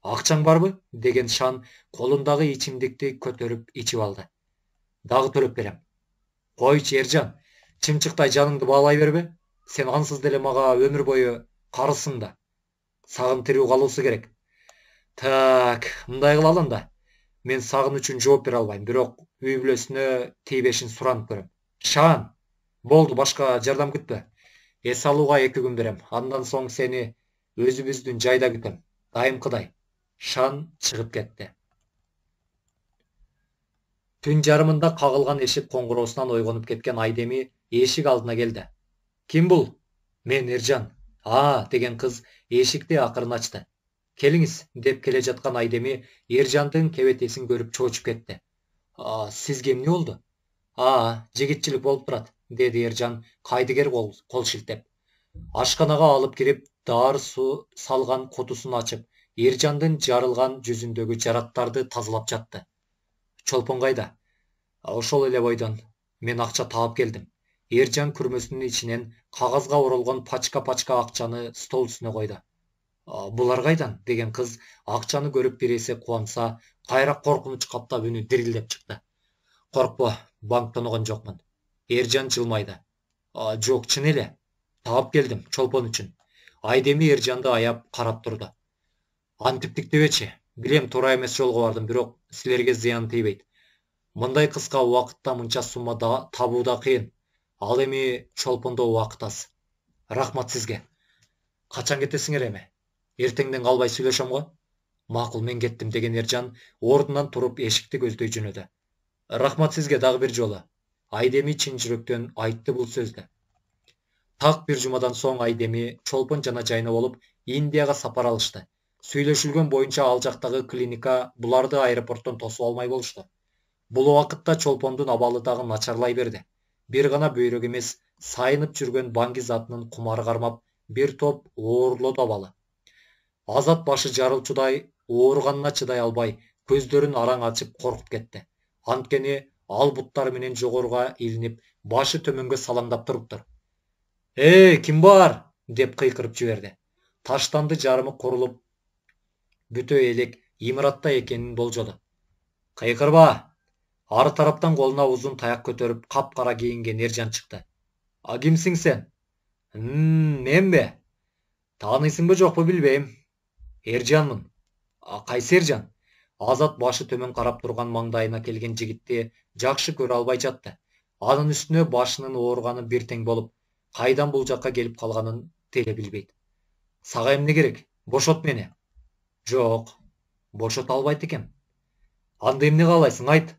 Акчаң барбы? Деген Шан колундагы ичимдикти көтөрүп ичип алды. Дагы төлөп берем. Койчу Эржан, чымчыктай жаныңды баалай бербе. Сен ансыз деле мага өмүр бою карысың да. Сагын тирүү калуусу керек. Так, мындай кылалы анда. Мен Сагын үчүн жооп бере албайм, бирок үй бүлөсүнө тийбешин суранып көрөм. Шан, болду, башка жардам күтпө. Эс алууга 2 күн берем. Андан соң сени өзүбүздүн жайда күтөм. Дайымкыдай. Шан чыгып кетти. Түн жарымында кагылган эшик коңгуроосунан ойгонуп кеткен Айдеми эшик алдына келди. Ким бул? Мен Эржан. Деген кыз эшикти акырын ачты. Келиңиз, деп келе жаткан Айдеми Эржандын кебетесин көрүп чоочуп кетти. Сизге эмне болду? Жигитчилик болуп турат, деди Эржан кайдыгер кол шилтеп. Ашканага алып кирип, дары суу салган кутусун ачып, Эржандын жарылган жүзүндөгү жараттарды тазалап жатты. Чолпон кайда? Ошол эле бойдон. Мен акча таап келдим. Эржан күрмөсүнүн ичинен кагазга оролгон пачка акчаны стол үстүнө койду. Булар кайдан? Деген кыз акчаны көрүп бир эсе кубанса, кайра коркунуч каптап үнү дирилдеп чыкты. Коркпо, банктан огон жокмун. Эржан жылмайды. Жок, чын эле. Таап келдим, чолпон үчүн. Айдеми Эржанды аяп карап турду. Антиптик дебечи, Билем туура эмес жолго бардым, бирок силерге зыян тийбейт. Мындай кыска убакытта мынча сумма табуу да кыйын. Ал эми чолпондо убакыт аз. Рахмат сизге. Качан кетесиңер эми? Эртеңден калбай сүйлөшөм го. Макул, мен кеттим деген Эржан ордунан туруп эшикти көздөй жөнөдү. Рахмат сизге дагы бир жолу. Айдеми чын жүрөктөн айтты бул сөздү. Так бир жумадан соң Айдеми, Чолпон жана Жайна болуп Индияга сапар алышты. Сүйлөшүлгөн боюнча ал жактагы клиника буларды аэропорттон тосуп алмай болушту. Бул убакытта Чолпондун абалы дагы начарлай берди. Бир гана бөйрөк эмес, сайынып жүргөн Баңгиз атынын кумары кармап, бир топ оорлоду абалы. Азат башы жарылчудай, ооруганына чыдай албай, көздөрүн араң ачып коркуп кетти. Анткени ал буттар менен жогоруга илинип, башы төмөнгө салаңдап туруптур. Ким бар? Деп кыйкырып жиберди. Таштанды жарымы курулуп, бүтө элек имаратта экенин болжоду. Кыйкырба! Ары тараптан колуна узун таяк көтөрүп, капкара кийинген Эржан чыкты. А кимсиң сен? Менби? Тааныйсыңбы жокпу билбейм. Эржанмын. Кайсы Эржан? Азат башы төмөн карап турган маңдайына келген жигитти жакшы көрө албай жатты. Анын үстүнө башынын ооруганы бир тең болуп, кайдан бул жакка келип калганын деле билбейт. Сага эмне керек? Бошот мени. Жок, бошото албайт экем. Анда эмне каалайсың, айт.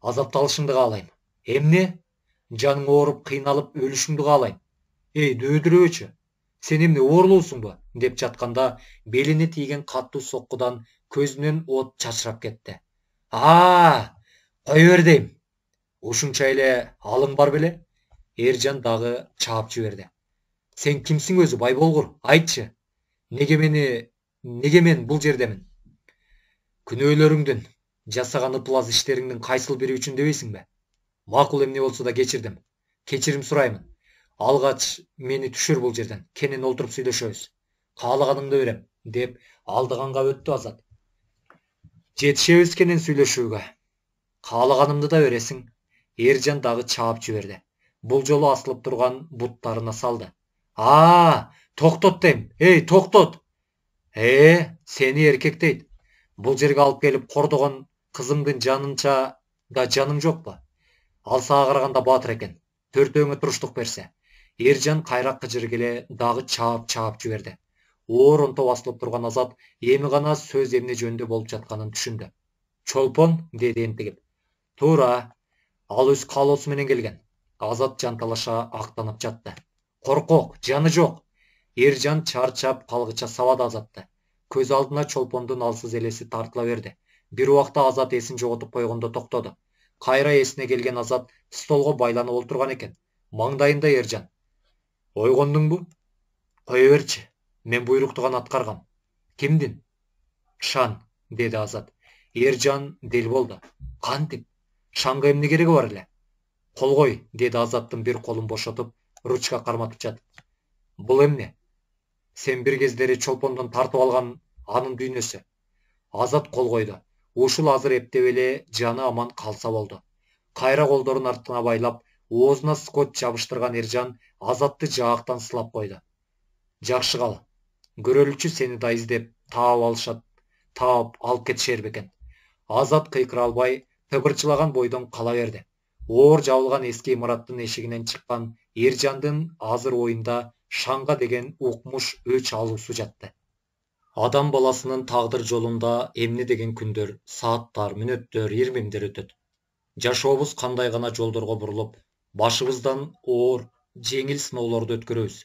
Азапталышыңды каалайм. Эмне? Жаның ооруп, кыйналып өлүшүңдү каалайм. Дөөдүрөөчү. Сен эмне оорлоосуңбу? Деп жатканда белине тийген каттуу соккудан көзүнөн от чачырап кетти. Кой бер дейм. Ушунча эле алың бар беле? Эржан дагы чаап жиберди. Сен кимсиң өзү, бай болгур? Айтчы. Неге мен бул жердемин? Күнөөлөрүңдүн, жасаган ыплас иштериңдин кайсыл бири үчүн дебейсиңби? Макул, эмне болсо да кечирдим. Кечирим сураймын. Алгач мени түшүр бул жерден. Кенен олтуруп сүйлөшөбүз. Каалаганыңды берем, деп алдыганга өттү Азат. Жетишебиз кенен сүйлөшүүгө. Каалаганымды да бересиң. Эржан дагы чаап жиберди. Бул жолу асылып турган буттарына салды. Токтот дейм. Токтот. Сени эркек дейт. Бул жерге алып келип кордогон кызыңдын жанынча да жаның жокпу? Ал сага караганда баатыр экен. Төртөөңө туруштук берсе. Эржан кайра кыжырып келе дагы чаап жиберди. Ооронто басылып турган Азат эми гана сөз эмне жөнүндө болуп жатканын түшүндү. Чолпон, деди энтигип. Туура, ал өз каалоосу менен келген. Азат жанталаша актанып жатты. Коркок, жаны жок. Эржан чарчап калгыча сабады Азатты. Көз алдына Чолпондун алсыз элеси тартыла берди. Бир убакта Азат эсин жоготуп койгондо токтоду. Кайра эсине келген Азат столго байланып олтурган экен. Маңдайында Эржан. Ойгондуңбу? Кое берчи. Мен буйрукту гана аткаргам. Кимдин? Шан, деди Азат. Эржан дел болду. Кантип? Шанга эмне кереги бар эле? Колгой, деди Азаттын бир колун бошотуп, ручка карматып жатып. Бул эмне? Сен бир кездери Чолпондон тартып алган анын дүйнөсү. Азат кол койду. Ушул азыр эптеп эле жаны аман калса болду. Кайра колдорун артына байлап, оозуна скотч жабыштырган Эржан Азатты жаактан сылап койду. Жакшы кал. Көрөлүчү сени да издеп таап алып кетишер бекен. Азат кыйкыра албай, тыпырчылаган бойдон кала берди. Оор жабылган эски имараттын эшигинен чыккан Эржандын азыр оюнда Шанга деген укмуш өч алуусу жатты. Адам баласынын тагдыр жолунда эмне деген күндөр, сааттар, мүнөттөр, ирмемдер өтөт. Жашообуз кандай гана жолдорго бурулуп, башыбыздан оор, жеңил сыноолорду өткөрөбүз.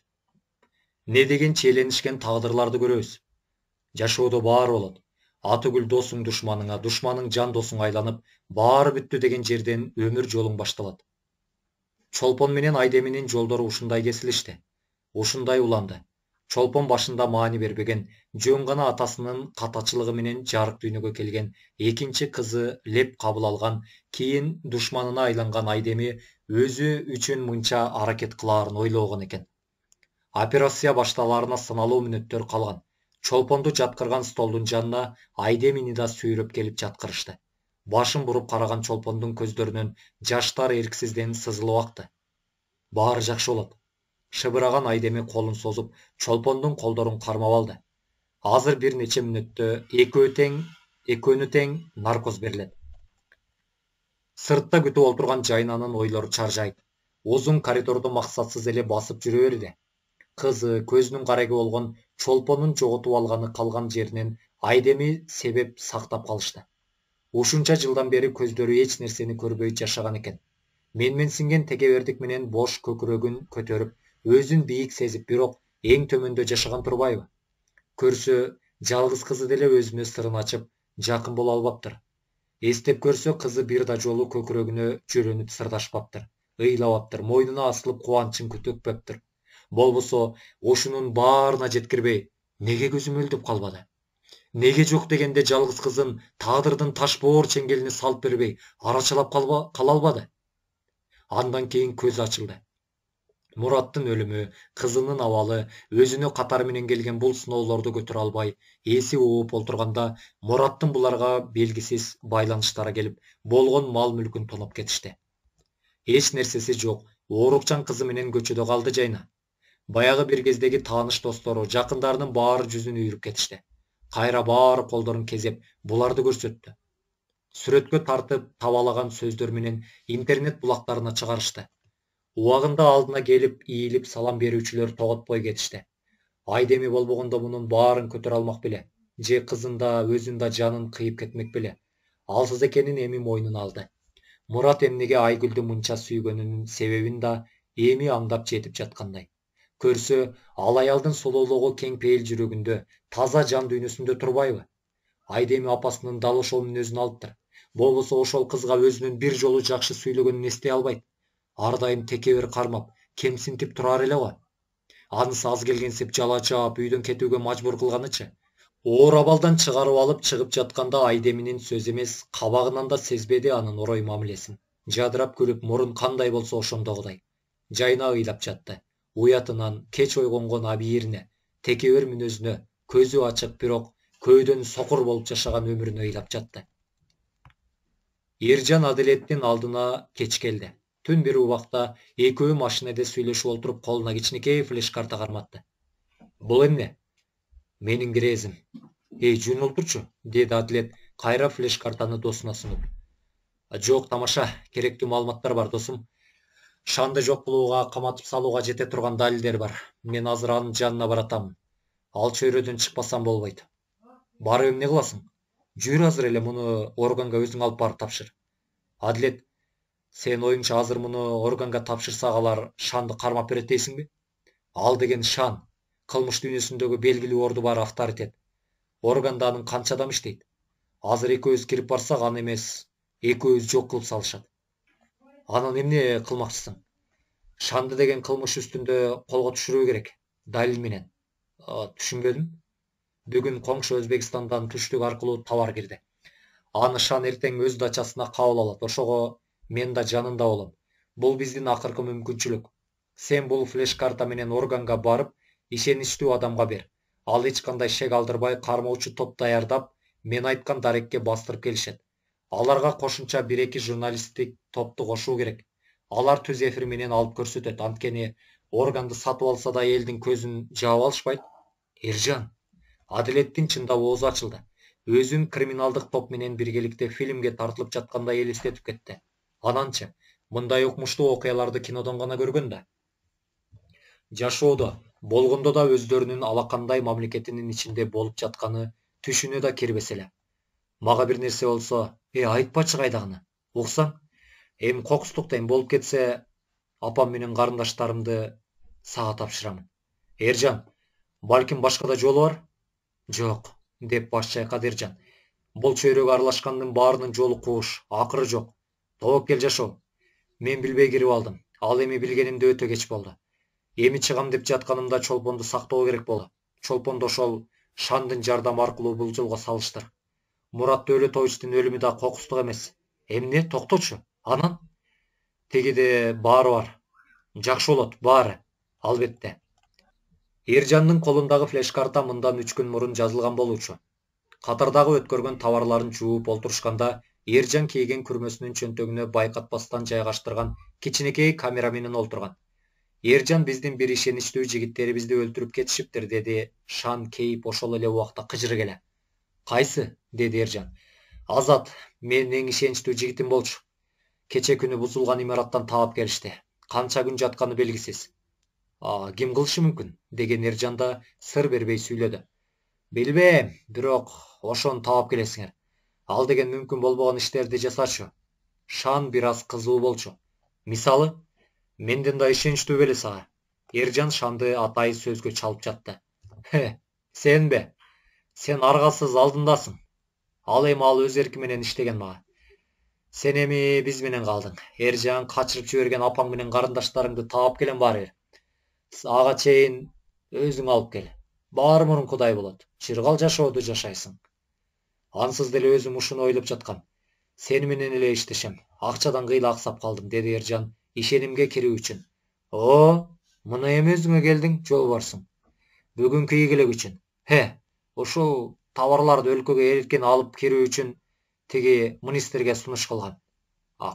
Не деген челенишкен тагдырларды көрөбүз. Жашоодо баары болот. Атүгүл досуң душманыңа, душманың жан досуңа айланып, баары бүттү деген жерден өмүр жолуң башталат. Чолпон менен Айдеминин жолдору ушундай кесилишти. Ушундай уланды. Чолпон башында маани бербеген, жөн гана атасынын катачылыгы менен жарык дүйнөгө келген экинчи кызы леп кабыл алган, кийин душманына айланган Айдеми өзү үчүн мынча аракет кылаарын ойлогон экен. Операция башталаарына саналуу мүнөттөр калган. Чолпонду жаткырган столдун жанына Айдемини да сүйрөп келип жаткырышты. Башын буруп караган Чолпондун көздөрүнөн жаштар эрксизден сызылып акты. Баары жакшы болот. Шыбыраган Айдеми колун созуп, Чолпондун колдорун кармап алды. Азыр бир нече мүнөттө экөөнү тең наркоз берилет. Сыртта күтүп олтурган Жайнанын ойлору чаржайт. Узун коридордо максатсыз эле басып жүрө берди. Кызы көзүнүн кареги болгон чолпонун жоготуп алганы калган жеринен Айдеми себеп сактап калышты. Ушунча жылдан бери көздөрү эч нерсени көрбөй жашаган экен. Менмен синген текебердик менен бош көкүрөгүн көтөрүп, өзүн бийик сезип, бирок эң төмөндө жашаган турбайбы? Көрсө, жалгыз кызы деле өзүнө сырын ачып, жакын боло албаптыр. Эстеп көрсө, кызы бир да жолу көкүрөгүнө жөрөнүп сырдашпаптыр, ыйлабаптыр, мойнуна асылып кубанычын күтөкпөптүр. Болбосо, ушунун баарына жеткирбей, неге көзүм өлдөп калбады? Неге жок дегенде жалгыз кызын таадырдын таш боор чеңгелине салып бербей, арачалап кала албады? Андан кийин көзү ачылды. Мураттын өлүмү, кызынын абалы, өзүнө катары менен келген бул сыноолорду көтөрө албай, эси ооп олтурганда, Мураттын буларга белгисиз байланыштары келип, болгон мал-мүлкүн тоноп кетишти. Эч нерсеси жок, оорукчан кызы менен көчөдө калды Жайна. Баягы бир кездеги тааныш достору, жакындарынын баары жүзүн үйрүп кетишти. Кайра баары колдорун кезеп, буларды көрсөттү. Сүрөткө тартып, табалаган сөздөр менен интернет булактарына чыгарышты. Убагында алдына келип, ийилип салам берүүчүлөр тоготпой кетишти. Айдеми болбогондо мунун баарын көтөрө алмак беле, же кызын да өзүн да жанын кыйып кетмек беле. Алсыз экенин эми мойнуна алды. Мурат эмнеге Айгүлдү мынча сүйгөнүнүн себебин да эми аңдап жетип жаткандай. Көрсө, ал аялдын солоолоого кең пейил жүрөгүндө, таза жан дүйнөсүндө турбайбы? Айдеми апасынын дал ошол мүнөзүн алыптыр. Болбосо ошол кызга өзүнүн бир жолу жакшы сүйлөгөнүн эстей албайт. Ар дайым текебер кармап, кемсинтип турар эле го. Анысы аз келгенсип жала жаап, үйдөн кетүүгө мажбур кылганычы. Оор абалдан чыгарып алып чыгып жатканда Айдеминин сөз эмес, кабагынан да сезбеди анын орой мамилесин. Жадырап күлүп, мурун кандай болсо ошондогудай. Жайна ыйлап жатты. Уятынан, кеч ойгонгон абийирине, текебер мүнөзүнө, көзү ачык, бирок көөдөн сокур болуп жашаган өмүрүнө ыйлап жатты. Эржан Адилеттин алдына кеч келди. Түн бир убакта экөө машинеде сүйлөшүп олтуруп, колуна кичинекей флеш-карта карматты. Бул эмне? Менин кирезим. Жөн олтурчу, деди Адилет, кайра флеш-картаны досуна сунуп. Жок, тамаша, керектүү маалыматтар бар, досум. Шанды жок кылууга, каматып салууга жете турган далилдер бар. Мен азыр анын жанына баратам. Ал чөйрөдөн чыкпасам болбойт. Барып эмне кыласың? Жүр азыр эле муну органга өзүң алып барып тапшыр. Адилет, сен оюңча азыр муну органга тапшырсак алар Шанды кармап берет дейсиңби? Ал деген Шан, кылмыш дүйнөсүндөгү белгилүү орду бар авторитет. Органда анын канча адам иштейт? Азыр экөөбүз кирип барсак, аны эмес, экөөбүз жок кылып салышат. Анан эмне кылмакчысың? Шанды деген кылмыш үстүндө колго түшүрүү керек, далил менен. Түшүнбөдүм. Бүгүн коңшу Өзбекстандан түштүк аркылуу товар кирди. Аны Шан эртең өз дачасына кабыл алат. Ошого мен да жанында болом. Бул биздин акыркы мүмкүнчүлүк. Сен бул флеш-карта менен органга барып, ишеничтүү адамга бер. Ал эч кандай шек алдырбай кармоочу топ даярдап, мен айткан дарекке бастырып келишет. Аларга кошумча 1-2 журналисттик топту кошуу керек. Алар түз эфир менен алып көрсөтөт. Анткени органды сатып алса да элдин көзүн жаап алышпайт. Эржан, Адилеттин чындап оозу ачылды. Өзүн криминалдык топ менен биргеликте фильмге тартылып жаткандай элестетип кетти. Ананчы, мындай укмуштуу окуяларды кинодон гана көргөн да. Жашоодо, болгондо да өздөрүнүн алакандай мамлекетинин ичинде болуп жатканы түшүнө да кирбес эле. Мага бир нерсе болсо, айтпачы кайдагыны. Уксаң, эми кокустуктайм болуп кетсе, апам менен карындаштарымды сага тапшырамын. Эржан, балким башка да жолу бар? Жок, деп баш чайкады Эржан. Бул чөйрөгө аралашкандын баарынын жолу кууш, акыры жок. Тобокел жашоо. Мен билбей кирип алдым. Ал эми билгенимде өтө кеч болду. Эми чыгам деп жатканымда Чолпонду сактоо керек болду. Чолпонду ошол Шандын жардамы аркылуу бул жолго салыштыр. Мурат Дөөлөтовичтин өлүмү да кокустук эмес. Эмне? Токточу. Анан тегиде баары бар. Жакшы болот, баары. Албетте. Эржандын колундагы флеш-карта мындан 3 күн мурун жазылган болчу. Катардагы өткөргөн товарларын жууп олтурушканда, Эржан кийген күрмөсүнүн чөнтөгүнө байкатпастан жайгаштырган кичинекей камера менен олтурган. Эржан биздин бир ишеничтүү жигиттерибизди өлтүрүп кетишиптир, деди Шан кейип ошол эле убакта кыжыры келе. Кайсы? Деди Эржан. Азат, менин эң ишеничтүү жигитим болчу. Кече күнү бузулган имараттан таап келишти. Канча күн жатканы белгисиз. Ким кылышы мүмкүн? Деген Эржан да сыр бербей сүйлөдү. Билбейм, бирок ошону таап келесиңер. Ал деген мүмкүн болбогон иштерди жасачу. Шан бир аз кызуу болчу. Мисалы, менден да ишеничтүү беле сага. Эржан Шанды атайы сөзгө чалып жатты. Сенбе? Сен аргасыз алдындасың. Ал эми ал өз эрки менен иштеген мага. Сен эми биз менен калдың. Эржан качырып жиберген апаң менен карындаштарыңды таап келем баары бир. Ага чейин өзүң алып кел. Баары мурункудай болот. Чыргал жашоодо жашайсың. Ансыз деле өзүм ушуну ойлоп жаткам. Сени менен эле иштешем. Акчадан кыйла аксап калдым, деди Эржан ишенимге кирүү үчүн. Мына эми өзүңө келдиң, жолборсуң. Бүгүнкү ийгилик үчүн. Ушул товарларды өлкөгө эркин алып кирүү үчүн тиги министрге сунуш кылгам.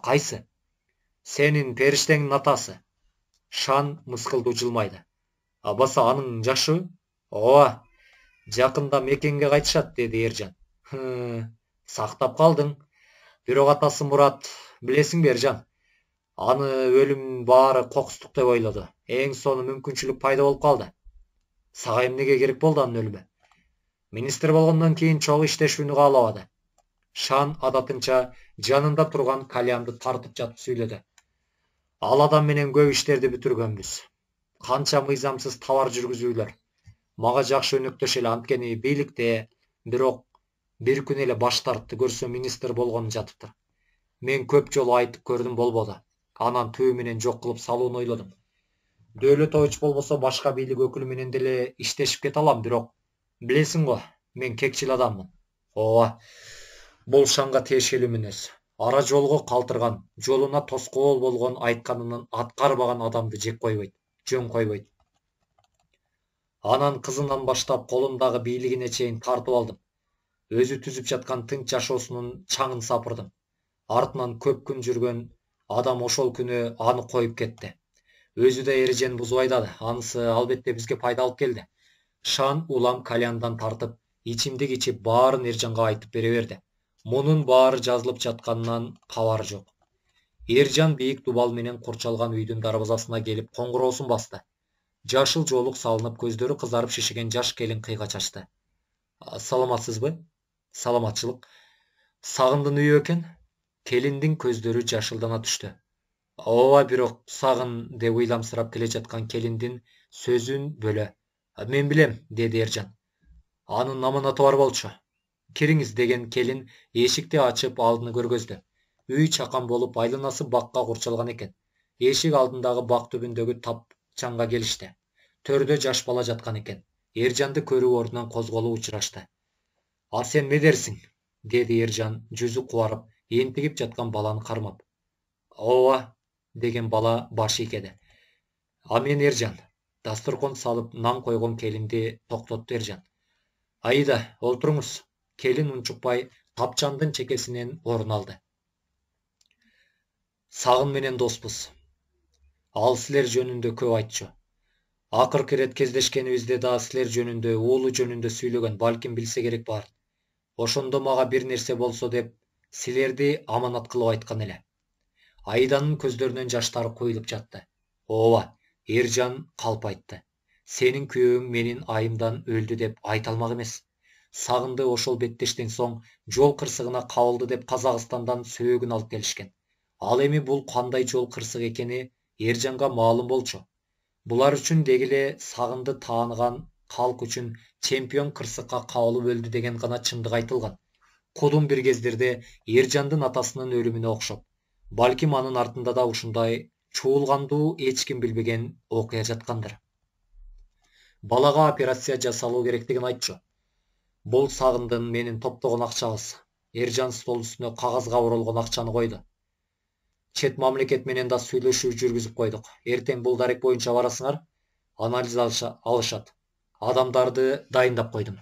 Кайсы? Сенин периштеңдин атасы. Шан мыскылдуу жылмайды. Баса анын жашы? Ооба. Жакында мекенге кайтышат, деди Эржан. Сактап калдың. Бирок атасы Мурат, билесиңби Эржан? Аны өлүмүн баары кокустук деп ойлоду. Эң сону мүмкүнчүлүк пайда болуп калды. Сага эмнеге керек болду анын өлүмү? Министр болгондон кийин чогуу иштешүүнү каалабады. Шан адатынча жанында турган кальянды тартып жатып сүйлөдү. Ал адам менен көп иштерди бүтүргөнбүз. Канча мыйзамсыз товар жүргүзүүлөр. Мага жакшы өнөктөш эле, анткени бийликте, бирок бир күн эле баш тартты, көрсө министр болгону жатыптыр. Мен көп жолу айтып көрдүм, болбоду. Анан түбү менен жок кылып салууну ойлодум. Дөөлөтович болбосо башка бийлик өкүлү менен деле иштешип кете алам, бирок билесиң го, мен кекчил адаммын. Ооба. Бул Шанга тиешелүү мүнөз. Ара жолго калтырган, жолуна тоскоол болгон, айтканын аткарбаган адамды жек койбойт, жөн койбойт. Анан кызынан баштап колундагы бийлигине чейин тартып алдым. Өзү түзүп жаткан тынч жашоосунун чаңын сапырдым. Артынан көп күн жүргөн адам ошол күнү аны коюп кетти. Өзү да эрежени бузуп айдады. Анысы албетте бизге пайда алып келди. Шан улам кальяндан тартып, ичимдик ичип баарын Эржанга айтып бере берди. Мунун баары жазылып жатканынан кабары жок. Эржан бийик дубал менен курчалган үйдүн дарбазасына келип коңгуроосун басты. Жашыл жоолук салынып, көздөрү кызарып шишиген жаш келин кыйга чачты. Саламатсызбы? Саламатчылык. Сагындын үйү экен? Келиндин көздөрү жашылдана түштү. Ооба, бирок сагын, деп ыйламсырап келе жаткан келиндин сөзүн бөлө. Мен билем, деди Эржан. Анын аманаты бар болчу. Кириңиз, деген келин эшикти ачып алдыны көргөздү. Үй чакан болуп, айланасы бакка курчалган экен. Эшик алдындагы бак түбүндөгү тапчанга келишти. Төрдө жаш бала жаткан экен. Эржанды көрүп ордунан козголуп учурашты. Сен медерсиң? Деди Эржан жүзү кубарып, энтигип жаткан баланы кармап. Ооба, деген бала баш ийкеди. Мен Эржан. Дасторкон салып нан койгон келинди токтотту Эржан. Айда, олтуруңуз. Келин унчукпай тапчандын чекесинен орун алды. Сагын менен доспуз. Ал силер жөнүндө көп айтчу. Акыркы ирет кездешкенибизде да силер жөнүндө, уулу жөнүндө сүйлөгөн, балким билсе керек бар. Ошондо мага бир нерсе болсо деп силерди аманат кылып айткан эле. Айданын көздөрүнөн жаштары куюлуп жатты. Ооба, Эржан калп айтты. Сенин күйөөң менин айымдан өлдү деп айта алмак эмес. Сагынды ошол беттештен соң жол кырсыгына кабылды деп Казакстандан сөөгүн алып келишкен. Ал эми бул кандай жол кырсык экени Эржанга маалым болчу. Булар үчүн дегиле Сагынды тааныган калк үчүн чемпион кырсыкка кабылып өлдү деген гана чындык айтылган. Кудум бир кездерде Эржандын атасынын өлүмүнө окшоп, балким анын артында да ушундай чуулгандуу эч ким билбеген окуя жаткандыр. Балага операция жасалуу керектигин айтчу. Бул Сагындын менин топтогон акчабыз. Эржан стол үстүнө кагазга оролгон акчаны койду. Чет мамлекет менен да сүйлөшүү жүргүзүп койдук. Эртең бул дарек боюнча барасыңар, анализ алышат. Адамдарды дайындап койдум.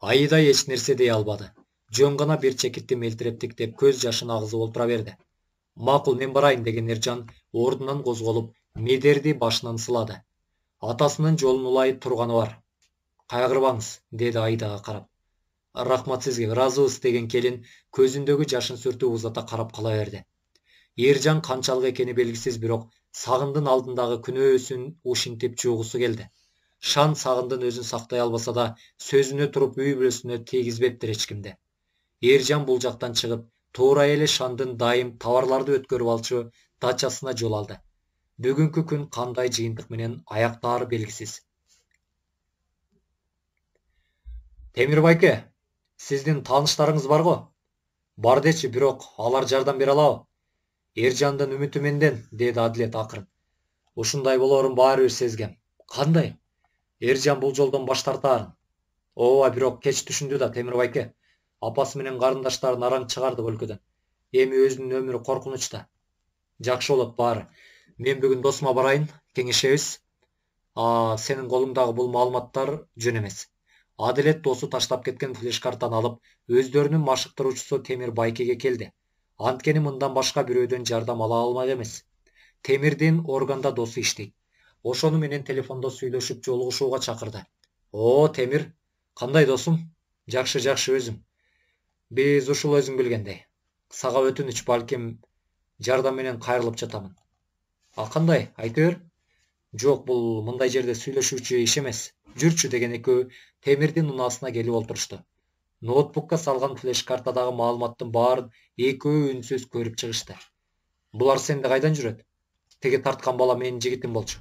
Айда эч нерсе дей албады. Жөн гана бир чекитти мелтиреп тиктеп көз жашын агызып олтура берди. Макул, мен барайын, деген Эржан ордунан козголуп, Медерди башынан сылады. Атасынын жолун улай турганы бар. Кайгырбаңыз, деди Айдага карап. Рахмат сизге, ыраазыбыз деген келин көзүндөгү жашын сүртүп узата карап кала берди. Эржан канчалык экени белгисиз, бирок Сагындын алдындагы күнөөсүн ушинтип жуугусу келди. Шан Сагындын өзүн сактай албаса да, сөзүнө туруп үй бүлөсүнө тийгизбептир эч кимди. Эржан бул жактан чыгып, туура эле Шандын дайым товарларды өткөрүп алчу дачасына жол алды. Бүгүнкү күн кандай жыйынтык менен аяктаары белгисиз. Темир байке, сиздин тааныштарыңыз барго? Бар дечи, бирок алар жардам бере алабы? Эржандын үмүтү менден, деди Адилет акырын. Ушундай болоорун баары бир сезгем. Кандай? Эржан бул жолдон баш тартаарын. Ооба, бирок кеч түшүндү да, Темир байке. Апасы менен карындаштарын араң чыгардык өлкөдөн. Эми өзүнүн өмүрү коркунучта. Жакшы болот баары. Мен бүгүн досума барайын, кеңешебиз. Сенин колуңдагы бул маалыматтар жөн эмес. Адилет досу таштап кеткен флеш-картаны алып, өздөрүнүн машыктыруучусу Темир байкеге келди. Анткени мындан башка бирөөдөн жардам ала алмак эмес. Темирдин органда досу иштейт. Ошону менен телефондо сүйлөшүп жолугушууга чакырды. О, Темир, кандай досум? Жакшы, өзүм. Биз ушул өзүң билгендей. Сага өтүнүч, балким жардам менен кайрылып жатамын. Кандай? Айта бер. Жок, бул мындай жерде сүйлөшүүчү иш эмес. Жүрчү деген экөө Темирдин унаасына келип олтурушту. Ноутбукка салган флеш-картадагы маалыматтын баарын экөө үнсүз көрүп чыгышты. Булар сенде кайдан жүрөт? Теги тарткан бала менин жигитим болчу.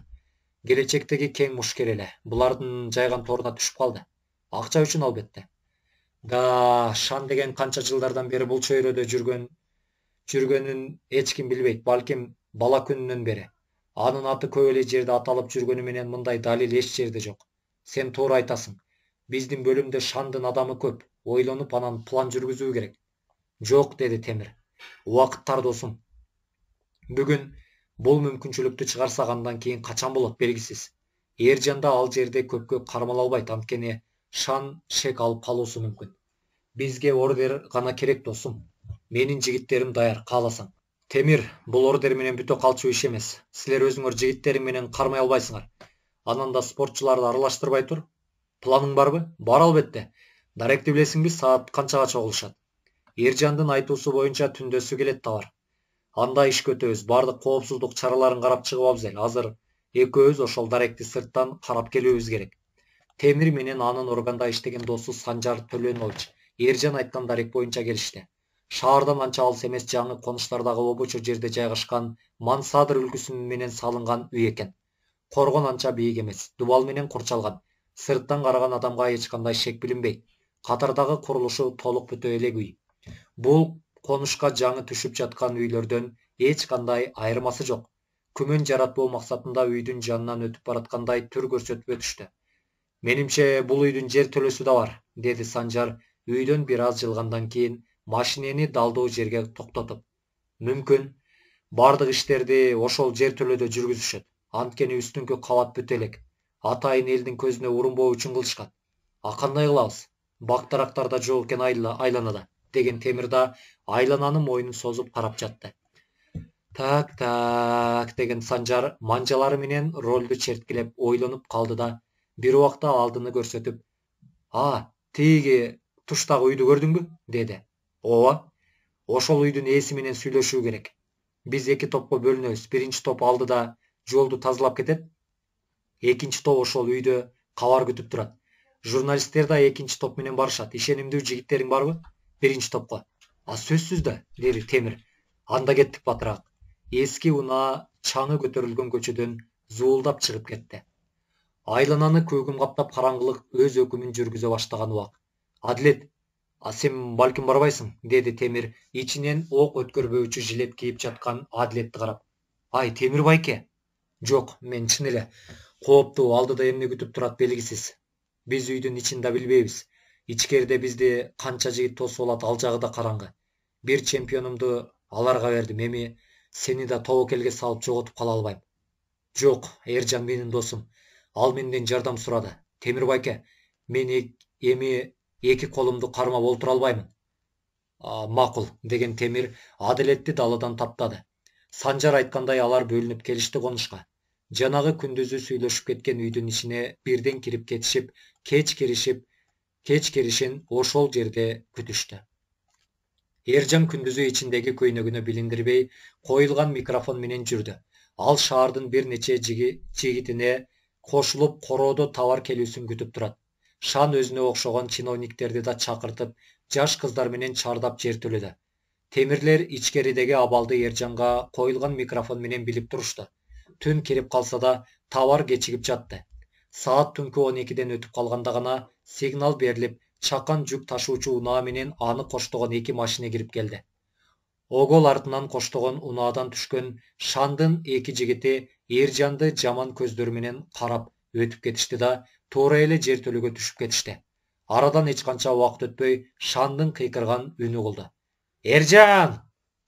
Келечектеги кең мушкер эле. Булардын жайган торуна түшүп калды. Акча үчүн албетте. Шан деген канча жылдардан бери бул чөйрөдө жүргөнүн эч ким билбейт, балким бала күнүнөн бери. Анын аты көп эле жерде аталып жүргөнү менен мындай далил эч жерде жок. Сен туура айтасың. Биздин бөлүмдө Шандын адамы көп. Ойлонуп анан план жүргүзүү керек. Жок, деди Темир. Убакыт тар досум. Бүгүн бул мүмкүнчүлүктү чыгарсак, андан кийин качан болот белгисиз. Эржан да ал жерде көпкө кармала албайт, анткени Шан шек алып калуусу мүмкүн. Бизге ордер гана керек досум. Менин жигиттерим даяр, кааласаң. Темир, бул ордер менен бүтө калчу иш эмес. Силер өзүңөр жигиттериң менен кармай албайсыңар. Анан да спортчуларды аралаштырбай тур. Планың барбы? Бар албетте. Даректи билесиңби, саат канчага чогулушат? Эржандын айтуусу боюнча түндөсү келет да бар. Анда ишке өтөбүз. Бардык коопсуздук чараларын карап чыгып алабыз эле. Азыр экөөбүз ошол даректи сырттан карап келүүбүз керек. Темир менен анын органда иштеген досу Санжар Төлөнович Эржан айткан дарек боюнча келишти. Шаардан анча алыс эмес жаңы конуштардагы обочо жерде жайгашкан Мансадыр өлкөсү менен салынган үй экен. Коргон анча бийик эмес, дубал менен курчалган. Сырттан караган адамга эч кандай шек билинбейт. Катардагы курулушу толук бүтө элек үй. Бул конушка жаңы түшүп жаткан үйлөрдөн эч кандай айырмасы жок. Күмөн жаратпоо максатында үйдүн жанынан өтүп бараткандай түр көрсөтүп өтүштү. Менимче бул үйдүн жер төлөсү да бар, деди Санжар үйдөн бир аз жылгандан кийин машинени далдоо жерге токтотуп. Мүмкүн бардык иштерди ошол жер төлөдө жүргүзүшөт. Анткени үстүңкү кабат бүтө элек. Атайын элдин көзүнө урунбоо үчүн кылышкан. Кандай кылабыз? Бактарактар да жок экен айланада, деген Темир да айлананын мойнун созуп карап жатты. Так, деген Санжар манжалары менен ролду черткилеп ойлонуп калды да бир убакта алдыны көрсөтүп, тиги туштагы үйдү көрдүңбү? Деди. Ооба. Ошол үйдүн ээси менен сүйлөшүү керек. Биз эки топко бөлүнөбүз. Биринчи топ алдыда жолду тазалап кетет. Экинчи топ ошол үйдө кабар күтүп турат. Журналисттер да экинчи топ менен барышат. Ишенимдүү жигиттериң барбы? Биринчи топко. Сөзсүз да, деди Темир. Анда кеттик батыраак. Эски унаа чаңы көтөрүлгөн көчөдөн зуулдап чыгып кетти. Айлананы көгүм каптап караңгылык өз өкүмүн жүргүзө баштаган убак. Адилет, сен балким барбайсың, деди Темир ичинен ок өткөрбөөчү жилет кийип жаткан Адилетти карап. Темир байке. Жок, мен чын эле кооптуу, алдыда эмне күтүп турат белгисиз. Биз үйдүн ичин да билбейбиз. Ичкерде бизди канча жигит тосуп алат, ал жагы да караңгы. Бир чемпионумду аларга бердим, эми сени да тобокелге салып жоготуп кала албайм. Жок, Эржан менин досум. Ал менден жардам сурады. Темир байке, мен эми эки колумду кармап олтура албаймын. Макул, деген Темир Адилетти даладан таптады. Санжар айткандай алар бөлүнүп келишти конушка. Жанагы күндүзү сүйлөшүп кеткен үйдүн ичине бирден кирип кетишип, кеч киришин ошол жерде күтүштү. Эржан күндүзү ичиндеги көйнөгүнө билиндирбей коюлган микрофон менен жүрдү. Ал шаардын бир нече жигитине кошулуп короодо товар келүүсүн күтүп турат. Шан өзүнө окшогон чиновниктерди да чакыртып, жаш кыздар менен чардап жертөлөдү. Темирлер ичкеридеги абалды Эржанга коюлган микрофон менен билип турушту. Түн кирип калса да товар кечигип жатты. Саат түнкү 12ден өтүп калганда гана сигнал берилип, чакан жүк ташуучу унаа менен аны коштогон 2 машина кирип келди. Огол артынан коштогон унаадан түшкөн Шандын 2 жигити Эржанды жаман көздөрү менен карап өтүп кетишти да туура эле жертөлөгө түшүп кетишти. Арадан эч канча убакыт өтпөй Шандын кыйкырган үнү кылды. Эржан!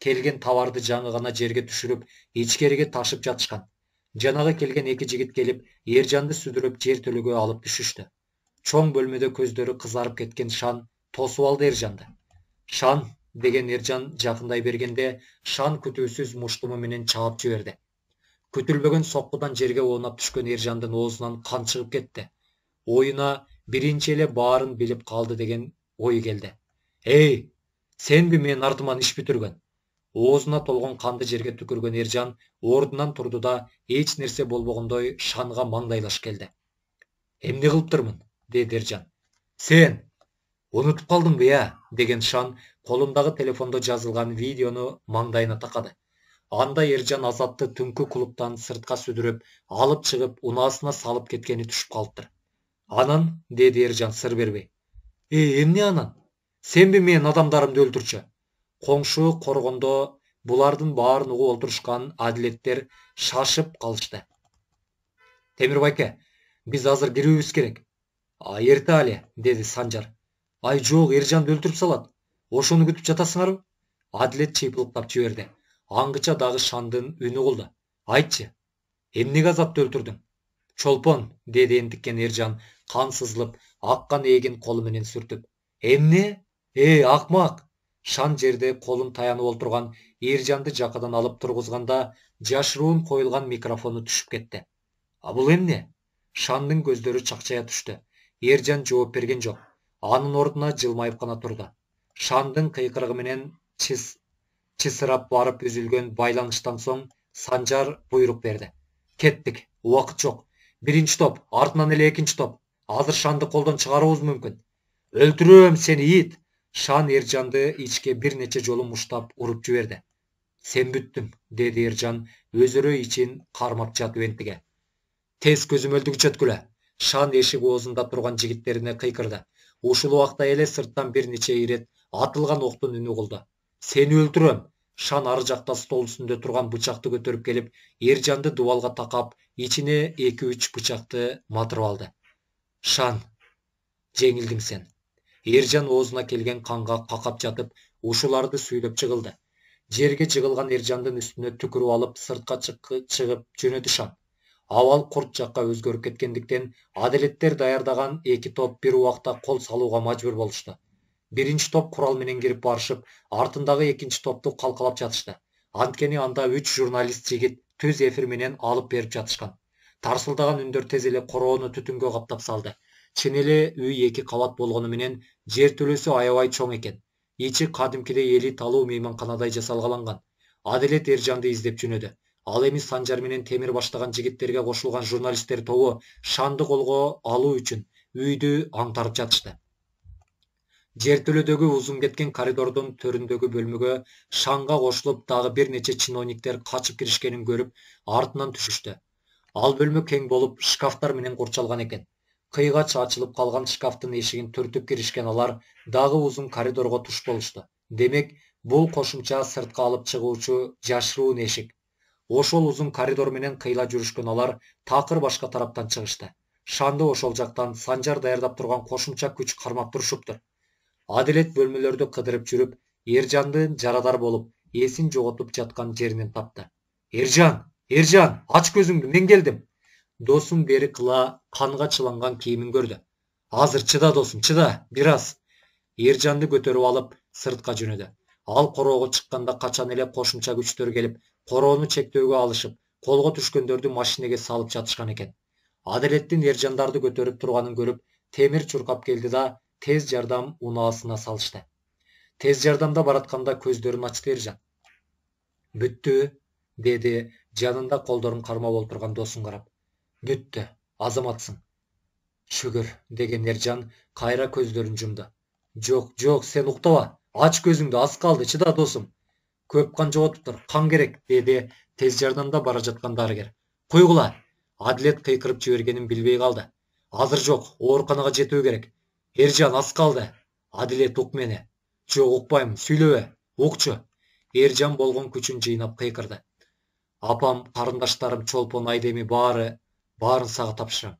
Келген товарды жаңы гана жерге түшүрүп, ичкериге ташып жатышкан. Жанагы келген 2 жигит келип, Эржанды сүдүрүп жертөлөгө алып түшүштү. Чоң бөлмөдө көздөрү кызарып кеткен Шан тосуп алды Эржанды. Шан деген Эржан жакындай бергенде Шан күтүүсүз муштуму менен чаап жиберди. Күтүлбөгөн соккудан жерге оонап түшкөн Эржандын оозунан кан чыгып кетти. Оюна биринчи эле баарын билип калды деген ой келди. Эй, сенби менин артыман иш бүтүргөн? Оозуна толгон канды жерге түкүргөн Эржан ордунан турду да эч нерсе болбогондой Шанга маңдайлаш келди. Эмне кылыптырмын? Деди Эржан. Сен унутуп калдыңбы деген Шан колундагы телефондо жазылган видеону маңдайына такады. Анда Эржан Азатты түнкү клубтан сыртка сүдүрүп, алып чыгып, унаасына салып кеткени түшүп калыптыр. Анан, деди Эржан сыр бербей. Эмне анан? Сенби менин адамдарымды өлтүрчү? Коңшу коргондо булардын баарын угуп олтурушкан адилеттер шашып калышты. Темир байке, биз азыр кирүүбүз керек. Эрте але, деди Санжар. Ай жок, Эржанды өлтүрүп салат. Ошону күтүп жатасыңарбы? Адилет чыйпылыктап жиберди. Аңгыча дагы Шандын үнү кылды. Айтчы, эмнеге Азатты өлтүрдүң? Чолпон, деди энтиккен Эржан кан сызылып, аккан эгин колу менен сүртүп. Эмне? Акмак! Шан жерде колун таянып олтурган Эржанды жакадан алып тургузганда жашыруун коюлган микрофону түшүп кетти. Бул эмне? Шандын көздөрү чакчая түштү. Эржан жооп берген жок. Анын ордуна жылмайып гана турду. Шандын кыйкырыгы менен чысырап барып үзүлгөн байланыштан соң Санжар буйрук берди. Кеттик, убакыт жок. Биринчи топ, артынан эле экинчи топ. Азыр Шанды колдон чыгарабыз мүмкүн. Өлтүрөм сени, ит! Шан Эржанды ичке бир нече жолу муштап уруп жиберди. Сен бүттүң, деди Эржан өзөрө ичин кармап жатып энтиге. Тез көзөмөлдү күчөткүлө. Шан эшик оозунда турган жигиттерине кыйкырды. Ушул убакта эле сырттан бир нече ирет атылган октун үнү кылды. Сени өлтүрөм. Шан ары жакта стол үстүндө турган бычакты көтөрүп келип, Эржанды дубалга такап, ичине 2-3 бычакты матырып алды. Шан, жеңилдиң сен. Эржан оозуна келген канга какап жатып, ушуларды сүйлөп жыгылды. Жерге жыгылган Эржандын үстүнө түкүрүп алып, сыртка чыгып жөнөдү Шан. Абал курт жакка өзгөрүп кеткендиктен, адилеттер даярдаган 2 топ бир убакта кол салууга мажбур болушту. Биринчи топ курал менен кирип барышып, артындагы экинчи топту калкалап жатышты. Анткени анда 3 журналист жигит түз эфир менен алып берип жатышкан. Тарсылдаган үндөр тез эле короону түтүнгө каптап салды. Чын эле үй 2 кабат болгону менен жертөлөсү аябай чоң экен. Ичи кадимкидей элиталуу мейманканадай жасалгаланган. Адилет Эржанды издеп жөнөдү. Ал эми Санжар менен Темир баштаган жигиттерге кошулган журналисттер тобу Шанды колго алуу үчүн үйдү аңтарып жатышты. Жертөлөдөгү узун кеткен коридордун төрүндөгү бөлмөгө Шанга кошулуп дагы бир нече чиновниктер качып киришкенин көрүп, артынан түшүштү. Ал бөлмө кең болуп, шкафтар менен курчалган экен. Кыйгач ачылып калган шкафтын эшигин түртүп киришкен алар дагы узун коридорго туш болушту. Демек, бул кошумча сыртка алып чыгуучу жашыруун эшик. Ошол узун коридор менен кыйла жүрүшкөн алар такыр башка тараптан чыгышты. Шанды ошол жактан Санжар даярдап турган кошумча күч кармап турушуптур. Адилет бөлмөлөрдү кыдырып жүрүп, Эржандын жарадар болуп, эсин жоготуп жаткан жеринен тапты. Эржан, ач көзүңдү, мен келдим. Досум бери кыла канга чыланган кийимин көрдү. Азыр чыда досум, чыда, бир аз. Эржанды көтөрүп алып, сыртка жөнөдү. Ал короого чыкканда качан эле кошумча күчтөр келип, короону чектөөгө алышып, колго түшкөндөрдү машинеге салып жатышкан экен. Адилеттин Эржандарды көтөрүп турганын көрүп, темир чуркап келди да тез жардам унаасына салышты. Тез жардамда баратканда көздөрүн ачты Эржан. Бүттү, деди жанында колдорун кармап олтурган досун карап. Бүттү, азаматсың. Шүгүр, деген Эржан кайра көздөрүн жумду. Жок, сен уктаба. Ач көзүңдү, аз калды, чыда досум. Көп кан жоготуптур, кан керек, деди тез жардамда бара жаткан дарыгер. Койгула. Адилет кыйкырып жибергенин билбей калды. Азыр жок, ооруканага жетүү керек. Эржан, аз калды. Адилет, ук мени. Жок, укпайм, сүйлөбө. Укчу. Эржан болгон күчүн жыйнап кыйкырды. Апам, карындаштарым, Чолпон, Айдеми баарын сага тапшырам.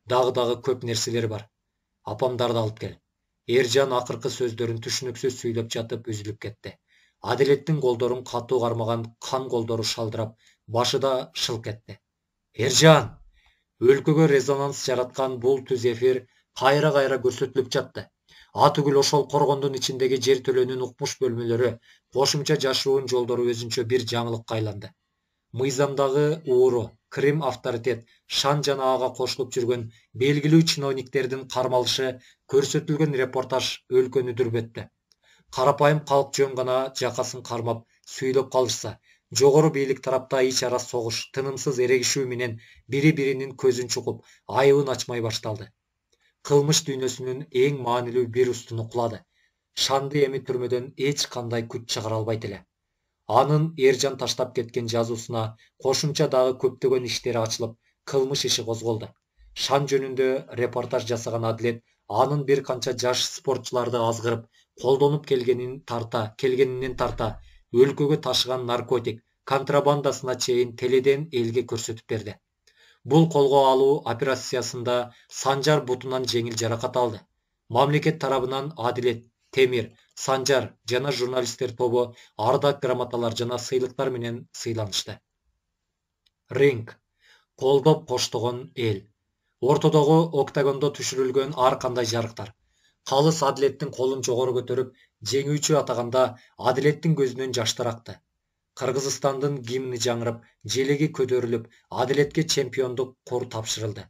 Дагы көп нерселер бар. Апамдарды алып кел. Эржан акыркы сөздөрүн түшүнүксүз сүйлөп жатып үзүлүп кетти. Адилеттин колдорун катуу кармаган кан колдору шалдырап, башы да шылк этти. Эржан! Өлкөгө резонанс жараткан бул түз эфир кайра көрсөтүлүп жатты. Атүгүл ошол коргондун ичиндеги жер төлөөнүн укмуш бөлмөлөрү, кошумча жашоонун жолдору өзүнчө бир жаңылыкка айланды. Мыйзамдагы ууру, Крим авторитет, шан жана ага кошулуп жүргөн белгилүү чиновниктердин кармалышы көрсөтүлгөн репортаж өлкөнү дүрбөттү. Карапайым калк жөн гана жакасын кармап сүйлөп калышса, жогору бийлик тарапта ич ара согуш, тынымсыз эрегишүү менен бири-биринин көзүн чукуп, айыбын ачмай башталды. Кылмыш дүйнөсүнүн эң маанилүү бир устуну кулады. Шанды эми түрмөдөн эч кандай күч чыгара албайт эле. Анын Эржан таштап кеткен жазуусуна кошумча дагы көптөгөн иштери ачылып, кылмыш иши козголду. Шан жөнүндө репортаж жасаган Адилет анын бир канча жаш спортчуларды азгырып, колдонуп келгенинен тарта, өлкөгө ташыган наркотик, контрабандасына чейин теледен элге көрсөтүп берди. Бул колго алуу операциясында Санжар бутунан жеңил жаракат алды. Мамлекет тарабынан Адилет, Темир, Санжар жана журналисттер тобу ардак грамоталар жана сыйлыктар менен сыйланышты. Ринг. Колдоп коштогон эл. Ортодогу октагондо түшүрүлгөн ар кандай жарыктар. Калыс Адилеттин колун жогору көтөрүп, жеңүүчү атаганда Адилеттин көзүнөн жаштар акты. Кыргызстандын гимни жаңырып, желеги көтөрүлүп, Адилетке чемпиондук кур тапшырылды.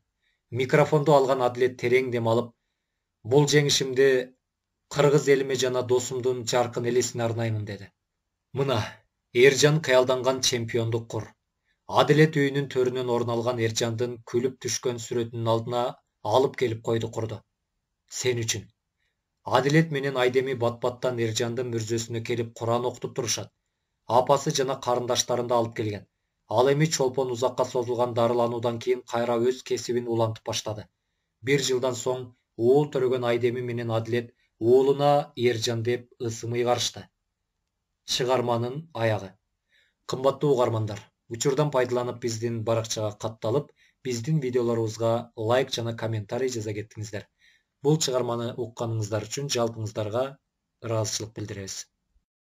Микрофонду алган Адилет терең дем алып, бул жеңишимди кыргыз элиме жана досумдун жаркын элесине арнаймын, деди. Мына, Эржан кыялданган чемпиондук кур. Адилет үйүнүн төрүнөн орун алган Эржандын күлүп түшкөн сүрөтүнүн алдына алып келип койду курду. Сен үчүн. Адилет менен Айдеми бат-баттан Эржандын мүрзөсүнө келип Куран окутуп турушат. Апасы жана карындаштарын да алып келген. Ал эми Чолпон узакка созулган дарылануудан кийин кайра өз кесибин улантып баштады. 1 жылдан соң уул төрөгөн Айдеми менен Адилет уулуна Эржан деп ысым ыйгарышты. Чыгарманын аягы. Кымбаттуу угармандар, учурдан пайдаланып биздин баракчага катталып, биздин видеолорубузга лайк жана комментарий жаза кеттиңиздер. Бул чыгарманы укканыңыздар үчүн жалпыңыздарга ыраазычылык билдиребиз.